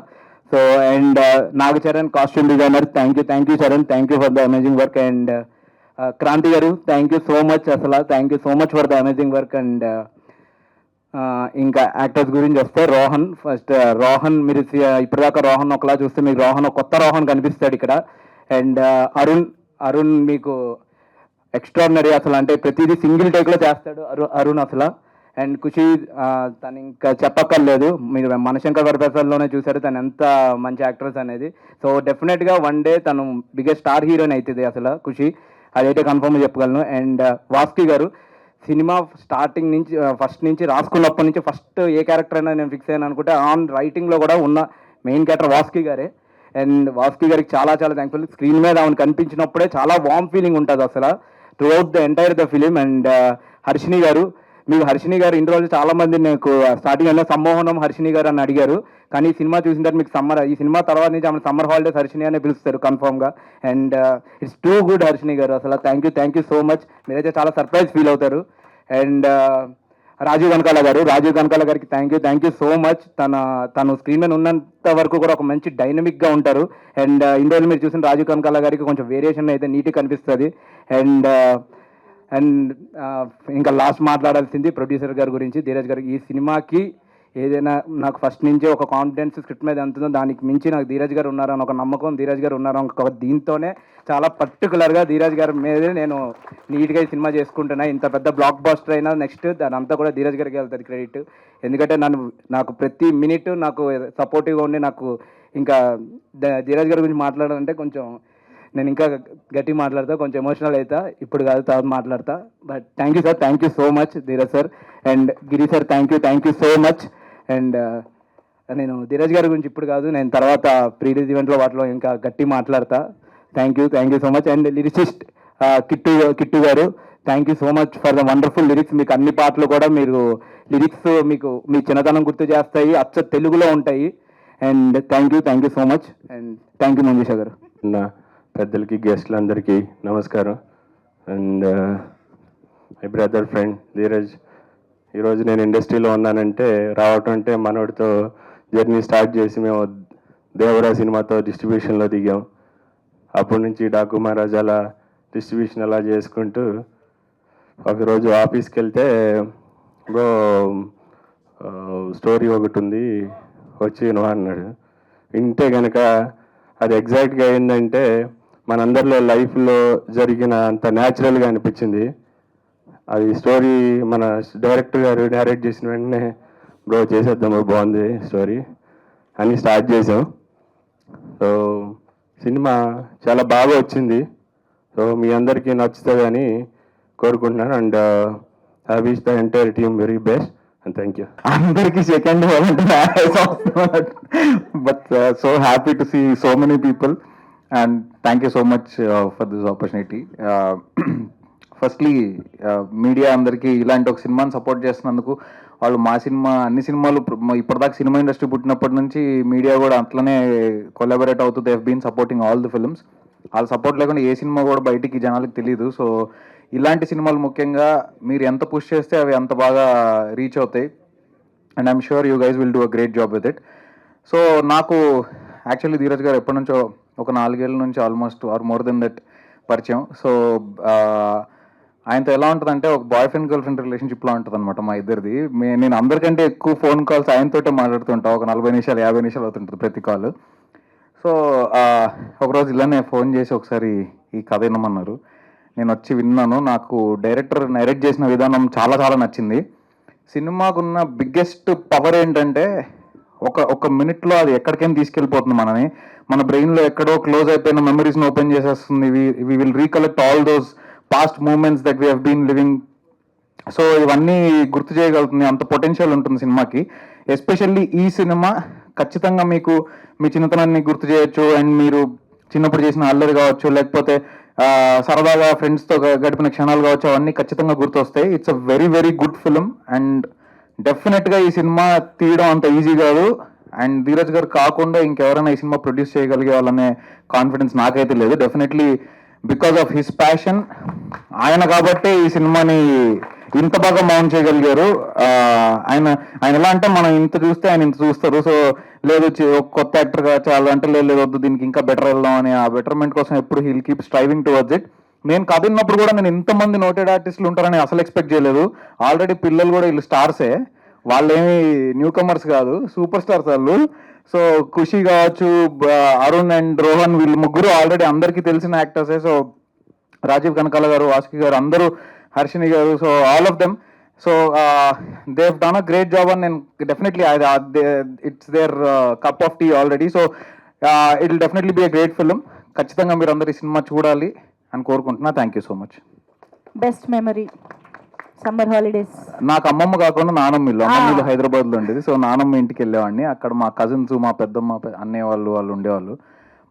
So and Naga Charan costume designer, thank you Charan, thank you for the amazing work. And Kranthi garu thank you so much, అసలు thank you so much for the amazing work. And ఇంకా యాక్టర్స్ గురించి వస్తే రోహన్ మీరు ఇప్పటిదాకా రోహన్ ఒకలా చూస్తే మీకు రోహన్ ఒక కొత్త రోహన్ కనిపిస్తాడు ఇక్కడ. అండ్ అరుణ్ మీకు ఎక్స్ట్రాడినరీ అసలు, అంటే ప్రతిదీ సింగిల్ టేక్లో చేస్తాడు అరుణ్ అసలు. అండ్ ఖుషి తను ఇంకా చెప్పక్కర్లేదు, మీరు మనశంకర్ వరప్రసాద్లోనే చూశారు తను ఎంత మంచి యాక్ట్రెస్ అనేది. సో డెఫినెట్గా వన్ డే తను బిగ్గెస్ట్ స్టార్ హీరోయిన్ అవుతుంది అసలు ఖుషి, అదైతే కన్ఫర్మ్గా చెప్పగలను. అండ్ వాస్కి గారు సినిమా స్టార్టింగ్ నుంచి ఫస్ట్ నుంచి రాసుకున్నప్పటి నుంచి ఫస్ట్ ఏ క్యారెక్టర్ అయినా నేను ఫిక్స్ అయ్యాను అనుకుంటే ఆన్ రైటింగ్లో కూడా ఉన్న మెయిన్ క్యారెక్టర్ వాస్కి గారే. అండ్ వాస్కి గారికి చాలా థ్యాంక్ఫుల్. స్క్రీన్ మీద ఆమెను కనిపించినప్పుడే చాలా వార్మ్ ఫీలింగ్ ఉంటుంది అసలు through out the entire the film. And Harshini గారు, మీకు హర్షిని గారు ఇన్ని రోజులు చాలా మంది నాకు స్టార్టింగ్ అనే సమ్మోహనం హర్షిని గారు అని అడిగారు, కానీ ఈ సినిమా చూసిన తర్వాత మీకు ఈ సినిమా తర్వాత నుంచి ఆమె సమ్మర్ హాలిడేస్ హర్షిని అనే పిలుస్తారు కన్ఫర్మ్గా. And it's too good Harshini garu అసలు, థ్యాంక్ యూ సో మచ్. మీరైతే చాలా సర్ప్రైజ్ ఫీల్ అవుతారు. అండ్ రాజీవ్ కనకాల గారికి థ్యాంక్ యూ సో మచ్. తను స్క్రీన్ మీద ఉన్నంత వరకు కూడా ఒక మంచి డైనమిక్గా ఉంటారు. అండ్ ఇన్ని రోజులు మీరు చూసిన రాజీవ్ కనకాల గారికి కొంచెం వేరియేషన్ అయితే నీట్గా కనిపిస్తుంది. అండ్ ఇంకా లాస్ట్ మాట్లాడాల్సింది ప్రొడ్యూసర్ గారి గురించి, ధీరజ్ గారికి. ఈ సినిమాకి ఏదైనా నాకు ఫస్ట్ నుంచి ఒక కాన్ఫిడెన్స్ స్క్రిప్ట్ మీద ఎంతుందో దానికి మించి నాకు ధీరజ్ గారు ఉన్నారని ఒక నమ్మకం, ధీరజ్ గారు ఉన్నారని ఒక దీంతోనే చాలా పర్టికులర్గా ధీరజ్ గారి మీదే నేను నీట్గా ఈ సినిమా చేసుకుంటున్నా. ఇంత పెద్ద బ్లాక్ బాస్టర్ అయినా నెక్స్ట్ దాని అంతా కూడా ధీరజ్ గారికి వెళ్తుంది క్రెడిట్. ఎందుకంటే నాకు ప్రతి మినిట్ నాకు సపోర్టివ్గా ఉండి నాకు ఇంకా ధీరజ్ గారి గురించి మాట్లాడాలంటే కొంచెం నేను ఇంకా గట్టి మాట్లాడతా, కొంచెం ఎమోషనల్ అవుతా, ఇప్పుడు కాదు తర్వాత మాట్లాడతా. But thank you sir, thank you so much Dheeraj sir and Giri sir, thank you so much. And నేను ధీరజ్ గారి గురించి ఇప్పుడు కాదు, నేను తర్వాత ప్రీ రిలీజ్ ఈవెంట్లో వాటిలో ఇంకా గట్టి మాట్లాడతా. Thank you so much. And lyricist Kittu garu, thank you so much for the wonderful lyrics. మీకు అన్ని పాటలు కూడా మీరు లిరిక్స్ మీకు మీ చిన్నతనం గుర్తు చేస్తాయి, అచ్చ తెలుగులో ఉంటాయి. And thank you so much. And thank you Manjusha గారు. నా పెద్దలకి గెస్ట్లందరికీ నమస్కారం. And my brother friend Dheeraj, ఈరోజు నేను ఇండస్ట్రీలో ఉన్నానంటే రావటం అంటే మనోడితో జర్నీ స్టార్ట్ చేసి మేము దేవరా సినిమాతో డిస్ట్రిబ్యూషన్లో దిగాం. అప్పటి నుంచి డాకు మహారాజ్ అలా డిస్ట్రిబ్యూషన్ అలా చేసుకుంటూ ఒకరోజు ఆఫీస్కి వెళ్తే బ్రో స్టోరీ ఒకటి ఉంది వచ్చి నువ్వు అన్నాడు. వింటే కనుక అది ఎగ్జాక్ట్గా ఏంటంటే మనందరిలో లైఫ్లో జరిగిన అంత న్యాచురల్గా అనిపించింది. అది స్టోరీ మన డైరెక్టర్ గారు డైరెక్ట్ చేసిన వెంటనే బ్రో చేసేద్దాం బాగుంది స్టోరీ అని స్టార్ట్ చేసాం. సో సినిమా చాలా బాగా వచ్చింది. సో మీ అందరికీ నచ్చుతుందని కోరుకుంటున్నాను. And I wish the entire team very best and thank you. అందరికీ second but so happy to see so many people and thank you so much for this opportunity. Firstly media అందరికీ ఇలాంటి ఒక సినిమాని support చేస్తున్నందుకు. వాళ్ళు మా cinema అన్ని సినిమాలు ఇప్పటిదాకా సినిమా ఇండస్ట్రీ పుట్టినప్పటి నుంచి మీడియా కూడా అట్లనే కొలాబరేట్ అవుతూ they have been supporting all the films. వాళ్ళ సపోర్ట్ లేకుండా ఏ సినిమా కూడా బయటికి జనాలకు తెలియదు. సో ఇలాంటి సినిమాలు ముఖ్యంగా మీరు ఎంత పుష్ చేస్తే అవి అంత బాగా రీచ్ అవుతాయి. And I'm sure you guys will do a great job with it. So నాకు యాక్చువల్లీ ధీరజ్ గారు ఎప్పటి నుంచో ఒక 4 ఏళ్ళ నుంచి almost or more than that పరిచయం. సో ఆయనతో ఎలా ఉంటుందంటే ఒక బాయ్ ఫ్రెండ్ గర్ల్ ఫ్రెండ్ రిలేషన్షిప్లో ఉంటుంది అనమాట మా ఇద్దరిది. నేను అందరికంటే ఎక్కువ ఫోన్ కాల్స్ ఆయనతోటే మాట్లాడుతుంటా. ఒక 40 నిమిషాలు 50 నిమిషాలు అవుతుంటుంది ప్రతి కాల్. సో ఒకరోజు ఇలానే ఫోన్ చేసి ఒకసారి ఈ కథ వినమన్నారు. నేను వచ్చి విన్నాను. నాకు డైరెక్టర్ నరేట్ చేసిన విధానం చాలా చాలా నచ్చింది. సినిమాకున్న బిగ్గెస్ట్ పవర్ ఏంటంటే ఒక మినిట్లో అది ఎక్కడికైనా తీసుకెళ్ళిపోతుంది మనని. మన బ్రెయిన్లో ఎక్కడో క్లోజ్ అయిపోయిన మెమరీస్ని ఓపెన్ చేసేస్తుంది. We will recollect all those past moments that we have been living. So ఇవన్నీ గుర్తు చేయగలుగుతుంది. అంత పొటెన్షియల్ ఉంటుంది సినిమాకి. ఎస్పెషల్లీ ఈ సినిమా ఖచ్చితంగా మీకు మీ చిన్నతనాన్ని గుర్తు చేయొచ్చు. అండ్ మీరు చిన్నప్పుడు చేసిన అల్లరి కావచ్చు, లేకపోతే సరదాగా ఫ్రెండ్స్తో గడిపిన క్షణాలు కావచ్చు, అవన్నీ ఖచ్చితంగా గుర్తొస్తాయి. It's a very very good film. And డెఫినెట్గా ఈ సినిమా తీయడం అంత ఈజీ కాదు. అండ్ ధీరజ్ గారు కాకుండా ఇంకెవరైనా ఈ సినిమా ప్రొడ్యూస్ చేయగలిగే వాళ్ళనే కాన్ఫిడెన్స్ నాకైతే లేదు. Definitely because of his passion, ఆయన కాబట్టే ఈ సినిమాని ఇంత బాగా మౌంట్ చేయగలిగారు. ఆయన ఎలా అంటే మనం ఇంత చూస్తే ఆయన ఇంత చూస్తారు. సో లేదు కొత్త యాక్టర్గా చాలా అంటే లేదు వద్దు దీనికి ఇంకా బెటర్ వెళ్దాం అని ఆ బెటర్మెంట్ కోసం ఎప్పుడు he'll keep striving towards it. నేను కథ విన్నప్పుడు కూడా నేను ఇంతమంది నోటెడ్ ఆర్టిస్టులు ఉంటారని అసలు ఎక్స్పెక్ట్ చేయలేదు. ఆల్రెడీ పిల్లలు కూడా వీళ్ళు స్టార్సే, వాళ్ళేమి న్యూ కమర్స్ కాదు, సూపర్ స్టార్స్ వాళ్ళు. సో ఖుషి కావచ్చు, అరుణ్ అండ్ రోహన్, వీళ్ళు ముగ్గురు ఆల్రెడీ అందరికీ తెలిసిన యాక్టర్సే. సో రాజీవ్ కనకాల గారు, వాసుకి గారు, అందరూ, హర్షిని గారు, so all of them. So they have done a great job అని నేను definitely it's their cup of tea already. So it will definitely be a great film. ఖచ్చితంగా మీరు అందరు ఈ సినిమా చూడాలి అని కోరుకుంటున్నా. Thank you so much. Best memory summer holidays. నాకు అమ్మమ్మ కాకుండా నానమ్మ ఇల్లు హైదరాబాద్లో ఉండేది. సో నానమ్మ ఇంటికి వెళ్ళేవాడిని. అక్కడ మా కజిన్స్, మా పెద్దమ్మ, అన్నయ్య వాళ్ళు ఉండేవాళ్ళు.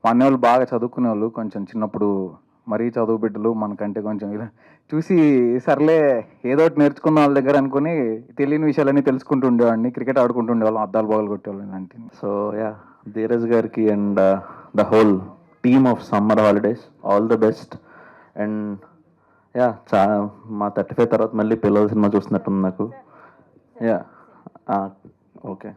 మా అన్నయ్య వాళ్ళు బాగా చదువుకునేవాళ్ళు. కొంచెం చిన్నప్పుడు మరీ చదువు బిడ్డలు మనకంటే కొంచెం ఇలా చూసి సర్లే ఏదో ఒకటి నేర్చుకున్న వాళ్ళ దగ్గర అనుకుని తెలియని విషయాలన్నీ తెలుసుకుంటూ ఉండేవాడిని. క్రికెట్ ఆడుకుంటూ ఉండేవాళ్ళం, అద్దాలు బాగులు కొట్టేవాళ్ళం ఇలాంటివి. సో యా, ధీరజ్ గారికి and the whole team of summer holidays all the best. And yeah, మా 35 తర్వాత మళ్ళీ పిల్లల సినిమా చూస్తున్నట్టుంది నాకు. Yeah okay.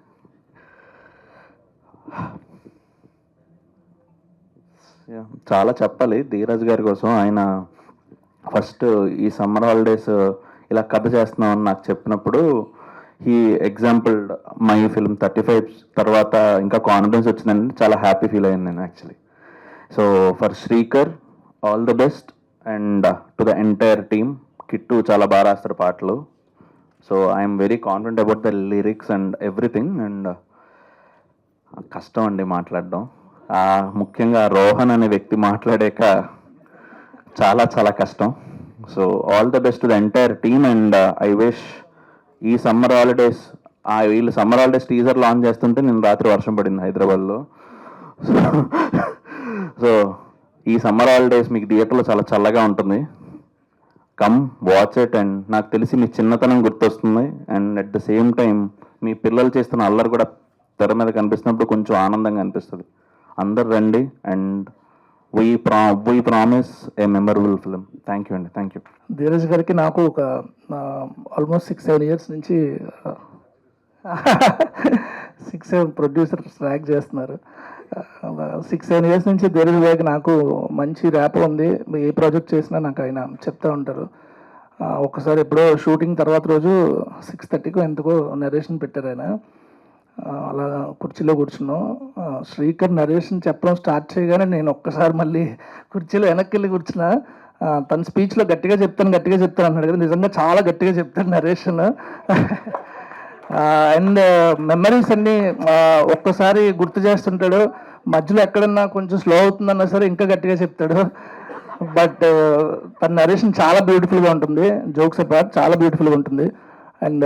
చాలా చెప్పాలి ధీరజ్ గారి కోసం. ఆయన ఫస్ట్ ఈ సమ్మర్ హాలిడేస్ ఇలా కథ చేస్తున్నామని నాకు చెప్పినప్పుడు హీ ఎగ్జాంపుల్ మై ఫిల్మ్ 35 తర్వాత ఇంకా కాన్ఫిడెన్స్ వచ్చిందని చాలా హ్యాపీ ఫీల్ అయ్యాను నేను actually. So for Srikar all the best and to the entire team. Kittu చాలా బాగా రాస్తారు పాటలు. So I'm very confident about the lyrics and everything. And కష్టం అండి మాట్లాడడం. ముఖ్యంగా రోహన్ అనే వ్యక్తి మాట్లాడాక చాలా చాలా కష్టం. So all the best to the entire team and I wish ఈ సమ్మర్ హాలిడేస్ వీళ్ళు సమ్మర్ హాలిడేస్ టీజర్ లాంచ్ చేస్తుంటే నేను రాత్రి వర్షం పడింది హైదరాబాద్లో. సో ఈ సమ్మర్ హాలిడేస్ మీకు థియేటర్లో చాలా చల్లగా ఉంటుంది. Come watch it. అండ్ నాకు తెలిసి మీ చిన్నతనం గుర్తొస్తుంది and at the same time మీ పిల్లలు చేస్తున్న అల్లరి కూడా తెర మీద కనిపిస్తున్నప్పుడు కొంచెం ఆనందంగా అనిపిస్తుంది. అందరు రండి and we promise a memorable film. Thank you అండి. Thank you. ధీరజ్ గారికి నాకు ఒక ఆల్మోస్ట్ 6-7 ఇయర్స్ నుంచి 6-7 ప్రొడ్యూసర్స్ ర్యాక్ చేస్తున్నారు. 6-7 ఇయర్స్ నుంచి ధీరజ్ గారికి నాకు మంచి ర్యాప్ ఉంది. ఏ ప్రాజెక్ట్ చేసినా నాకు ఆయన చెప్తూ ఉంటారు. ఒకసారి ఎప్పుడో షూటింగ్ తర్వాత రోజు 6:30కు ఎందుకో నరేషన్ పెట్టారు ఆయన. అలా కుర్చీలో కూర్చున్నాం. శ్రీకర్ నరేషన్ చెప్పడం స్టార్ట్ చేయగానే నేను ఒక్కసారి మళ్ళీ కుర్చీలో వెనక్కి వెళ్ళి కూర్చున్నా. తన స్పీచ్లో గట్టిగా చెప్తాను అన్నాడు కదా, నిజంగా చాలా గట్టిగా చెప్తాడు నరేషన్. అండ్ మెమరీస్ అన్నీ ఒక్కసారి గుర్తు చేస్తుంటాడు. మధ్యలో ఎక్కడన్నా కొంచెం స్లో అవుతుందన్నా సరే ఇంకా గట్టిగా చెప్తాడు. బట్ తన నరేషన్ చాలా బ్యూటిఫుల్గా ఉంటుంది. జోక్స్ అపార్ట్ చాలా బ్యూటిఫుల్గా ఉంటుంది. అండ్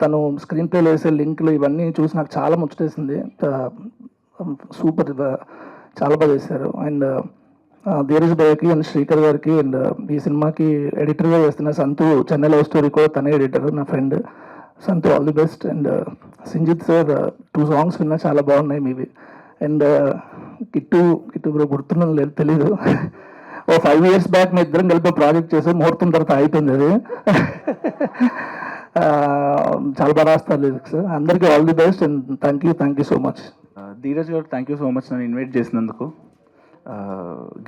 తను స్క్రీన్ ప్లేలో వేసే లింక్లు ఇవన్నీ చూసి నాకు చాలా ముచ్చటేసింది. సూపర్, చాలా బాగా చేశారు. అండ్ ధీరజ్ భయ్యకి అండ్ శ్రీకర్ గారికి అండ్ ఈ సినిమాకి ఎడిటర్గా చేస్తున్న సంతు, చెన్నై లవ్ స్టోరీ కూడా తనే ఎడిటర్, నా friend Santhu. All the best. And Sinjith sir 2 songs విన్నా చాలా బాగున్నాయి మీవి. అండ్ కిట్టు బ్రో గుర్తున్నా లేదు తెలీదు. 5 years బ్యాక్ మేము ఇద్దరం కలిపి ప్రాజెక్ట్ చేసాం. ముహూర్తం తర్వాత అయిపోయింది అది. చాలా బాగా రాస్తారు లిరిక్స్. అందరికీ all the best and thank you so much. Dheeraj గారు థ్యాంక్ యూ సో మచ్ నన్ను ఇన్వైట్ చేసినందుకు.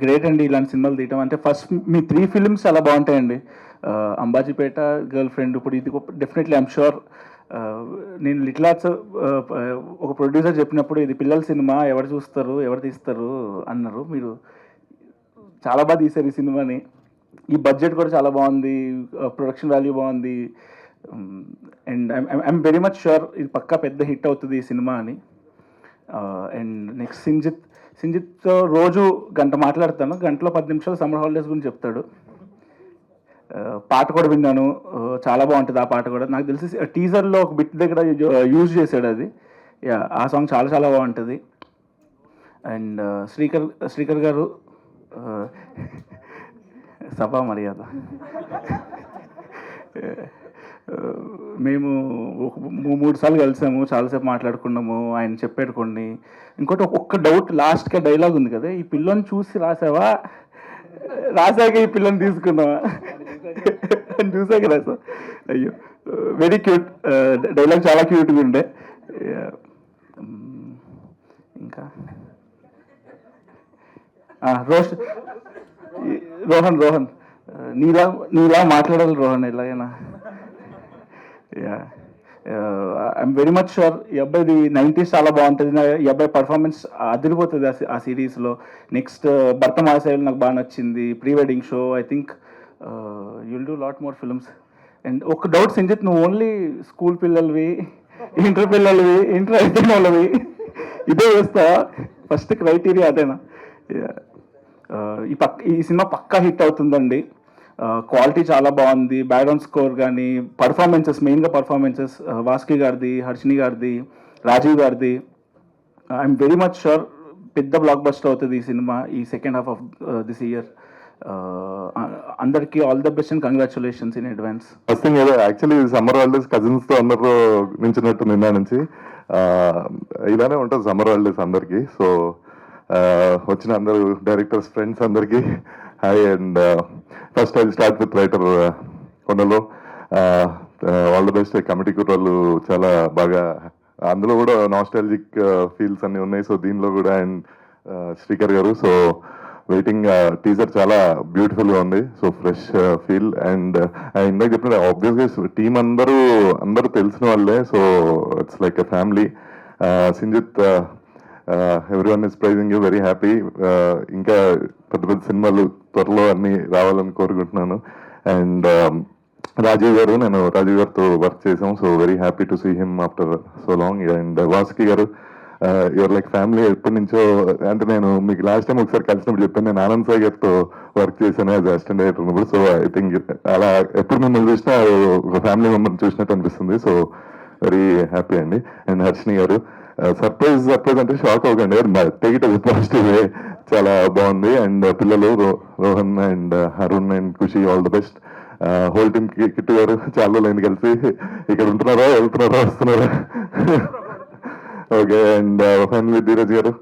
గ్రేట్ అండి ఇలాంటి సినిమాలు తీయటం. అంటే ఫస్ట్ మీ 3 films చాలా బాగుంటాయండి. అంబాజీపేట, గర్ల్ ఫ్రెండ్, ఇప్పుడు ఇది డెఫినెట్లీ ఐఎమ్ షూర్. నేను లిటిల్ ఆర్ట్స్ ఒక ప్రొడ్యూసర్ చెప్పినప్పుడు ఇది పిల్లల సినిమా, ఎవరు చూస్తారు ఎవరు తీస్తారు అన్నారు. మీరు చాలా బాగా తీశారు ఈ సినిమాని. ఈ బడ్జెట్ కూడా చాలా బాగుంది, ప్రొడక్షన్ వాల్యూ బాగుంది. And I'm very much sure ఇది పక్కా పెద్ద హిట్ అవుతుంది ఈ సినిమా అని. అండ్ నెక్స్ట్ సింజిత్తో రోజు గంట మాట్లాడతాను. గంటలో 10 నిమిషాలు సమ్మర్ హాలిడేస్ గురించి చెప్తాడు. పాట కూడా విన్నాను, చాలా బాగుంటుంది ఆ పాట కూడా. నాకు తెలిసి టీజర్లో ఒక బిట్ దగ్గర యూజ్ చేశాడు అది. ఆ సాంగ్ చాలా చాలా బాగుంటుంది. అండ్ శ్రీకర్ గారు సభా మర్యాద. మేము 3 సార్లు కలిసాము, చాలాసేపు మాట్లాడుకున్నాము. ఆయన చెప్పాడు కొన్ని. ఇంకోటి ఒక్క డౌట్, లాస్ట్గా డైలాగ్ ఉంది కదా, ఈ పిల్లని చూసి రాసావా, రాసాక ఈ పిల్లని తీసుకున్నావా అని చూసాక రాసా. అయ్యో వెరీ క్యూట్ డైలాగ్, చాలా క్యూట్గా ఉండే. ఇంకా రోహన్ నీలా మాట్లాడాలి రోహన్ ఎలాగైనా. ఐఎమ్ వెరీ మచ్ షూర్ ఈ అబ్బాయిది 90s చాలా బాగుంటుంది. ఈ అబ్బాయి పర్ఫార్మెన్స్ అదిరిపోతుంది ఆ సిరీస్లో. నెక్స్ట్ భర్త మాసాయిలు నాకు బాగా నచ్చింది. Pre wedding show, I think you'll do lot more films. And ఒక డౌట్ సింజిత్, నువ్వు ఓన్లీ స్కూల్ పిల్లలవి, ఇంటర్ పిల్లలవి, ఇంటర్ అయిపోయిన వాళ్ళవి ఇదే వేస్తావా? ఫస్ట్ క్రైటీరియా అదేనా? ఈ సినిమా పక్కా హిట్ అవుతుందండి. క్వాలిటీ చాలా బాగుంది. బ్యాక్గ్రౌండ్ స్కోర్ కానీ, పర్ఫార్మెన్సెస్, మెయిన్గా పర్ఫార్మెన్సెస్ వాస్కి గారిది, హర్షిని గారిది, రాజీవ్ గారిది. ఐఎమ్ వెరీ మచ్ షూర్ పెద్ద బ్లాక్ బస్టర్ అవుతుంది ఈ సినిమా ఈ second half of this year. అందరికీ all the best and congratulations in advance. First thing ఏదో యాక్చువల్లీ సమ్మర్ హాలిడేస్ కజిన్స్తో అందరూ నించున్నట్టు నిన్న నుంచి ఇలానే ఉంటుంది సమ్మర్ హాలిడేస్ అందరికీ. సో వచ్చిన అందరూ డైరెక్టర్స్ ఫ్రెండ్స్ అందరికీ hi. And first I start with writer కొండలో. All the best. Committee Kurrollu చాలా బాగా, అందులో కూడా నాస్టాలజిక్ ఫీల్స్ అన్నీ ఉన్నాయి. సో దీనిలో కూడా. అండ్ శ్రీకర్ గారు, సో వెయిటింగ్. టీజర్ చాలా బ్యూటిఫుల్గా ఉంది. So fresh feel. అండ్ ఇందాక చెప్పిన ఆబ్వియస్గా టీం అందరూ తెలిసిన వాళ్ళే. So it's like a family. Sinjith, everyone is praising you, very happy. ఇంకా పెద్ద పెద్ద సినిమాలు త్వరలో అన్నీ రావాలని కోరుకుంటున్నాను. అండ్ రాజీవ్ గారు, నేను రాజీవ్ గారితో వర్క్ చేసాం. So very happy to see him after so long. And Vasuki గారు, యువర్ లైక్ ఫ్యామిలీ. ఎప్పటి నుంచో అంటే నేను మీకు లాస్ట్ టైం ఒకసారి కలిసినప్పుడు చెప్పాను, నేను ఆనంద్ సాయి గారితో వర్క్ చేశాను యాజ్ అసిస్టెంట్ డైరెక్టర్ ఉన్నప్పుడు. సో ఐ థింక్ అలా ఎప్పుడు మిమ్మల్ని చూసినా ఒక ఫ్యామిలీ మెంబర్ని చూసినట్టు అనిపిస్తుంది. సో వెరీ హ్యాపీ అండి. అండ్ హర్షిని గారు, సర్ప్రైజ్ అంటే షాక్ అవ్వకండి, take it as positive way. చాలా బాగుంది. అండ్ పిల్లలు Rohan and Arun and Khushi, all the best. Whole team Kittu గారు, చాలా రోజులు కలిసి ఇక్కడ ఉంటున్నారా, వెళ్తున్నారా, వస్తున్నారా? ఓకే. అండ్ ఫైనల్లీ ధీరజ్ గారు,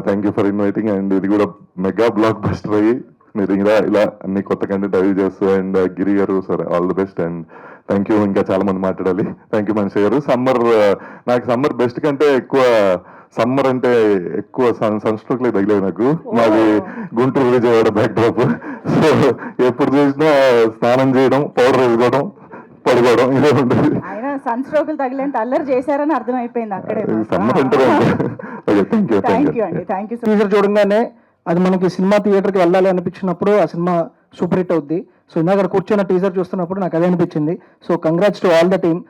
thank you for inviting. And ఇది కూడా మెగా బ్లాక్ బస్టర్ అయ్యి మీరు ఇలా అన్ని కొత్త కంటెంట్ అవి చేస్తూ. అండ్ గిరి గారు, sir all the best. And thank you. ఇంకా చాలా మంది మాట్లాడాలి. థ్యాంక్ యూ మనిషి గారు. నాకు సమ్మర్ బెస్ట్ కంటే ఎక్కువ, సమ్మర్ అంటే ఎక్కువ సన్ స్ట్రోక్లే తగిలేదు నాకు. మాది Guntur Vijayawada back drop. So ఎప్పుడు చూసినా స్నానం చేయడం, పౌడర్ వేసుకోవడం, పడుకోవడం, ఇదే ఉంటుంది. ఆయన సన్ స్ట్రోకులు తగిలేంత అల్లరి చేశారని అర్థమైపోయింది అక్కడే. సమ్మర్ ఉంటుంది. ఓకే, థ్యాంక్ యూ అండి, థ్యాంక్ యూ. టీజర్ చూడంగానే అది మనకి సినిమా థియేటర్కి వెళ్ళాలి అనిపించినప్పుడు ఆ సినిమా సూపర్ హిట్ అవుద్ది. సో ఇందాక కూర్చొని టీజర్ చూస్తున్నప్పుడు నాకు అదే అనిపించింది. So congrats to all the team.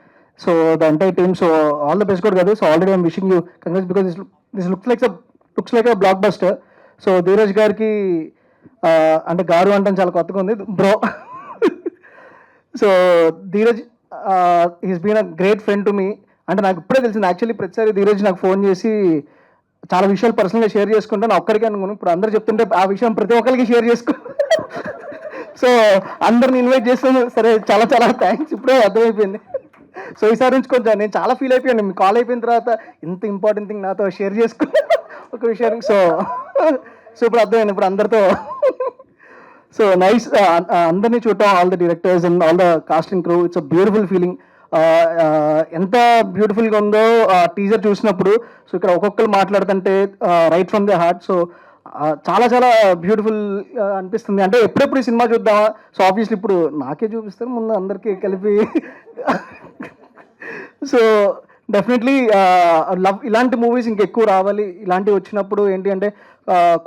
So the entire team. So all the best కూడా కాదు. So already I'm wishing you congrats because this looks like a block buster. So Dheeraj గారికి అంటే గారు అంటే చాలా కొత్తగా ఉంది bro. So Dheeraj he's been a great friend to me. అంటే నాకు ఇప్పుడే తెలిసింది యాక్చువల్లీ. ప్రతిసారి ధీరజ్ నాకు ఫోన్ చేసి చాలా విషయాలు పర్సనల్గా షేర్ చేసుకుంటాను. ఒక్కరికి అనుకున్నాను, ఇప్పుడు అందరు చెప్తుంటే ఆ విషయం ప్రతి ఒక్కరికి షేర్ చేసుకో. సో అందరిని ఇన్వైట్ చేస్తాను. సరే, చాలా చాలా థ్యాంక్స్. ఇప్పుడే అర్థమైపోయింది. సో ఈసారి నుంచి కొంచెం నేను చాలా ఫీల్ అయిపోయాను. మీ కాల్ అయిపోయిన తర్వాత ఇంత ఇంపార్టెంట్ థింగ్ నాతో షేర్ చేసుకో ఒక విషయం. సో ఇప్పుడు అర్థమైంది ఇప్పుడు అందరితో. సో నైస్ అందరినీ చూడటం, all the directors and all the casting crew. It's a beautiful feeling. ఎంత బ్యూటిఫుల్గా ఉందో టీజర్ చూసినప్పుడు. సో ఇక్కడ ఒక్కొక్కరు మాట్లాడుతుంటే right from the heart. So చాలా చాలా బ్యూటిఫుల్ అనిపిస్తుంది. అంటే ఎప్పుడెప్పుడు ఈ సినిమా చూద్దామా. సో ఆబ్వియస్లీ ఇప్పుడు నాకే చూపిస్తారు, ముందు అందరికీ కలిపి. సో డెఫినెట్లీ లవ్ ఇలాంటి మూవీస్ ఇంకెక్కువ రావాలి. ఇలాంటివి వచ్చినప్పుడు ఏంటి అంటే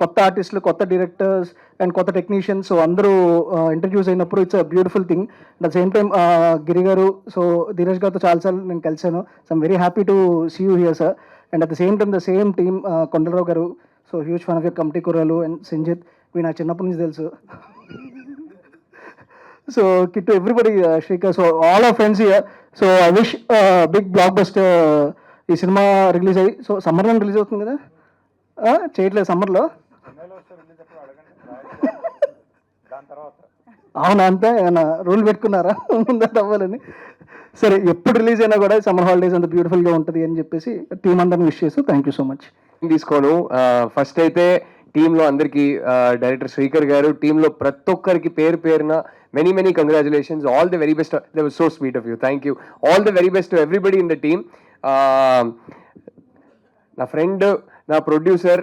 కొత్త ఆర్టిస్టులు, కొత్త డైరెక్టర్స్ అండ్ కొత్త టెక్నీషియన్స్ సో అందరూ ఇంట్రడ్యూస్ అయినప్పుడు it's a beautiful thing. At the same time Giri garu, so Dheeraj గారితో చాలాసార్లు నేను కలిసాను. So I'm very happy to see you here sir. And at the same time the same team Kondalarao garu, so huge fun of your Committee Kurrollu and Sanjit. మీ నాకు చిన్నప్పటి నుంచి తెలుసు. So Kittu everybody, Srikar, so all our friends here. So I wish big blockbuster ఈ సినిమా release అయ్యి. So సమ్మర్లో release అవుతుంది కదా, చేయట్లేదు సమ్మర్లో. అవునా, అంతే ఏమైనా రూల్ పెట్టుకున్నారా ముందర అవ్వాలని? సరే, ఎప్పుడు రిలీజ్ అయినా కూడా సమ్మర్ హాలిడేస్ అంత బ్యూటిఫుల్గా ఉంటుంది అని చెప్పేసి టీం అందరిని విష్ చేస్తూ థ్యాంక్ యూ సో మచ్. తీసుకోను. ఫస్ట్ అయితే టీంలో అందరికీ, డైరెక్టర్ శ్రీకర్ గారు, టీంలో ప్రతి ఒక్కరికి పేరు పేరున many congratulations. All the very best. They was so sweet of you. Thank you. All the very best to everybody in the team. నా ఫ్రెండ్, నా ప్రొడ్యూసర్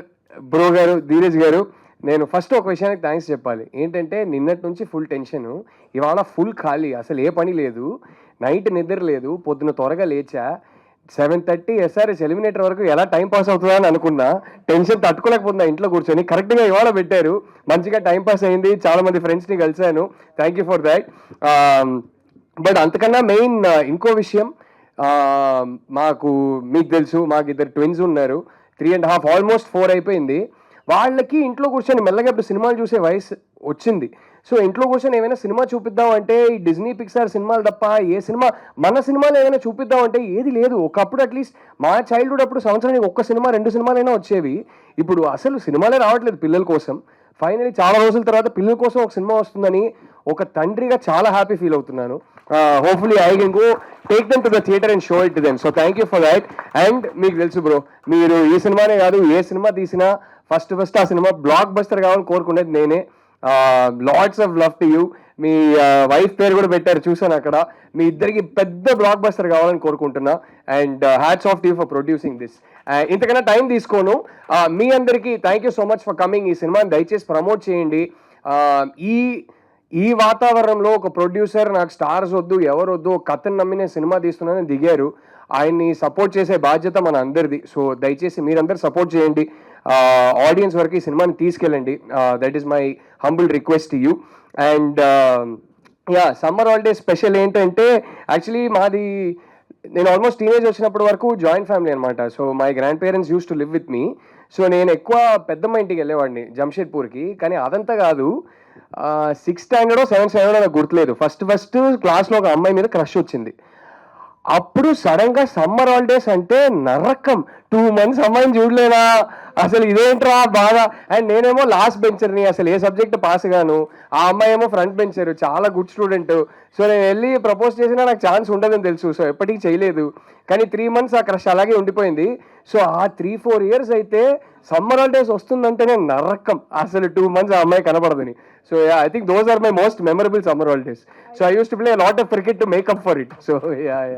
బ్రో గారు, ధీరజ్ గారు, నేను ఫస్ట్ ఒక విషయానికి థ్యాంక్స్ చెప్పాలి. ఏంటంటే నిన్నటి నుంచి ఫుల్ టెన్షను, ఇవాళ ఫుల్ ఖాళీ, అసలు ఏ పని లేదు, నైట్ నిద్ర లేదు, పొద్దున త్వరగా లేచా, 7:30 SRS ఎలిమినేటర్ వరకు ఎలా టైం పాస్ అవుతుందా అని అనుకున్నా. టెన్షన్ తట్టుకోలేకపోతున్నా ఇంట్లో కూర్చొని. కరెక్ట్గా ఇవాళ పెట్టారు, మంచిగా టైం పాస్ అయింది, చాలా మంది ఫ్రెండ్స్ని కలిశాను. Thank you for that. But అంతకన్నా మెయిన్ ఇంకో విషయం, మీకు తెలుసు మాకు ఇద్దరు ట్విన్స్ ఉన్నారు. 3.5 ఆల్మోస్ట్ 4 అయిపోయింది. వాళ్ళకి ఇంట్లో కూర్చొని మెల్లగా ఇప్పుడు సినిమాలు చూసే వయసు వచ్చింది. సో ఇంట్లో కూర్చొని ఏమైనా సినిమా చూపిద్దాం అంటే ఈ డిజ్నీ పిక్సార్ సినిమాలు తప్ప ఏ సినిమా, మన సినిమాలు ఏమైనా చూపిద్దాం అంటే ఏది లేదు. ఒకప్పుడు అట్లీస్ట్ మా చైల్డ్హుడ్ అప్పుడు సంవత్సరానికి 1 సినిమా 2 సినిమాలైనా వచ్చేవి. ఇప్పుడు అసలు సినిమాలే రావట్లేదు పిల్లల కోసం. ఫైనలీ చాలా రోజుల తర్వాత పిల్లల కోసం ఒక సినిమా వస్తుందని ఒక తండ్రిగా చాలా హ్యాపీ ఫీల్ అవుతున్నాను. Hopefully I can go take them to the theatre and show it to them. So thank you for that. And మీకు తెలుసు బ్రో, మీరు ఈ సినిమానే కాదు ఏ సినిమా తీసినా ఫస్ట్ ఆ సినిమా బ్లాక్ బస్టర్ కావాలని కోరుకునేది నేనే. Lots of love to you. Me wife పేరు కూడా పెట్టారు, చూసాను అక్కడ. మీ ఇద్దరికి పెద్ద బ్లాక్ బస్టర్ కావాలని కోరుకుంటున్నా. And hats off to you for producing this. ఇంతకన్నా టైం తీసుకోను. మీ అందరికీ thank you so much for coming. ఈ సినిమాని దయచేసి ప్రమోట్ చేయండి. ఈ వాతావరణంలో ఒక ప్రొడ్యూసర్ నాకు స్టార్స్ వద్దు, ఎవరు వద్దు, కథను నమ్మి నేను సినిమా తీస్తున్నానని దిగారు. ఆయన్ని సపోర్ట్ చేసే బాధ్యత మన అందరిది. సో దయచేసి మీరందరూ సపోర్ట్ చేయండి, ఆడియన్స్ వరకు ఈ సినిమాని తీసుకెళ్ళండి. That is my humble request to you. And summer holiday special ఏంటంటే యాక్చువల్లీ మాది నేను ఆల్మోస్ట్ టీనేజ్ వచ్చినప్పటి వరకు జాయింట్ ఫ్యామిలీ అనమాట. So my grand parents used to live with me. So నేను ఎక్కువ పెద్దమ్మ ఇంటికి వెళ్ళేవాడిని జంషెడ్పూర్కి. కానీ అదంతా కాదు, 6th స్టాండర్డో 7th స్టాండర్డో నాకు గుర్తులేదు, ఫస్ట్ క్లాస్లో ఒక అమ్మాయి మీద క్రష్ వచ్చింది. అప్పుడు సడన్గా సమ్మర్ హాలిడేస్ అంటే నరకం. 2 months అమ్మాయిని చూడలేనా, అసలు ఇదేంట్రా బాగా. అండ్ నేనేమో లాస్ట్ బెంచర్ని, అసలు ఏ సబ్జెక్ట్ పాస్ గాను. ఆ అమ్మాయి ఏమో ఫ్రంట్ బెంచర్, చాలా గుడ్ స్టూడెంట్. సో నేను వెళ్ళి ప్రపోజ్ చేసినా నాకు ఛాన్స్ ఉండదని తెలుసు, సో ఎప్పటికీ చేయలేదు. కానీ 3 months ఆ క్రష్ అలాగే ఉండిపోయింది. సో ఆ 3-4 years అయితే సమ్మర్ హాలిడేస్ వస్తుందంటేనే నరకం, అసలు 2 months ఆ అమ్మాయి కనపడదని. So I think those are my most memorable summer holidays. So I use to play lot of cricket to make up for it. So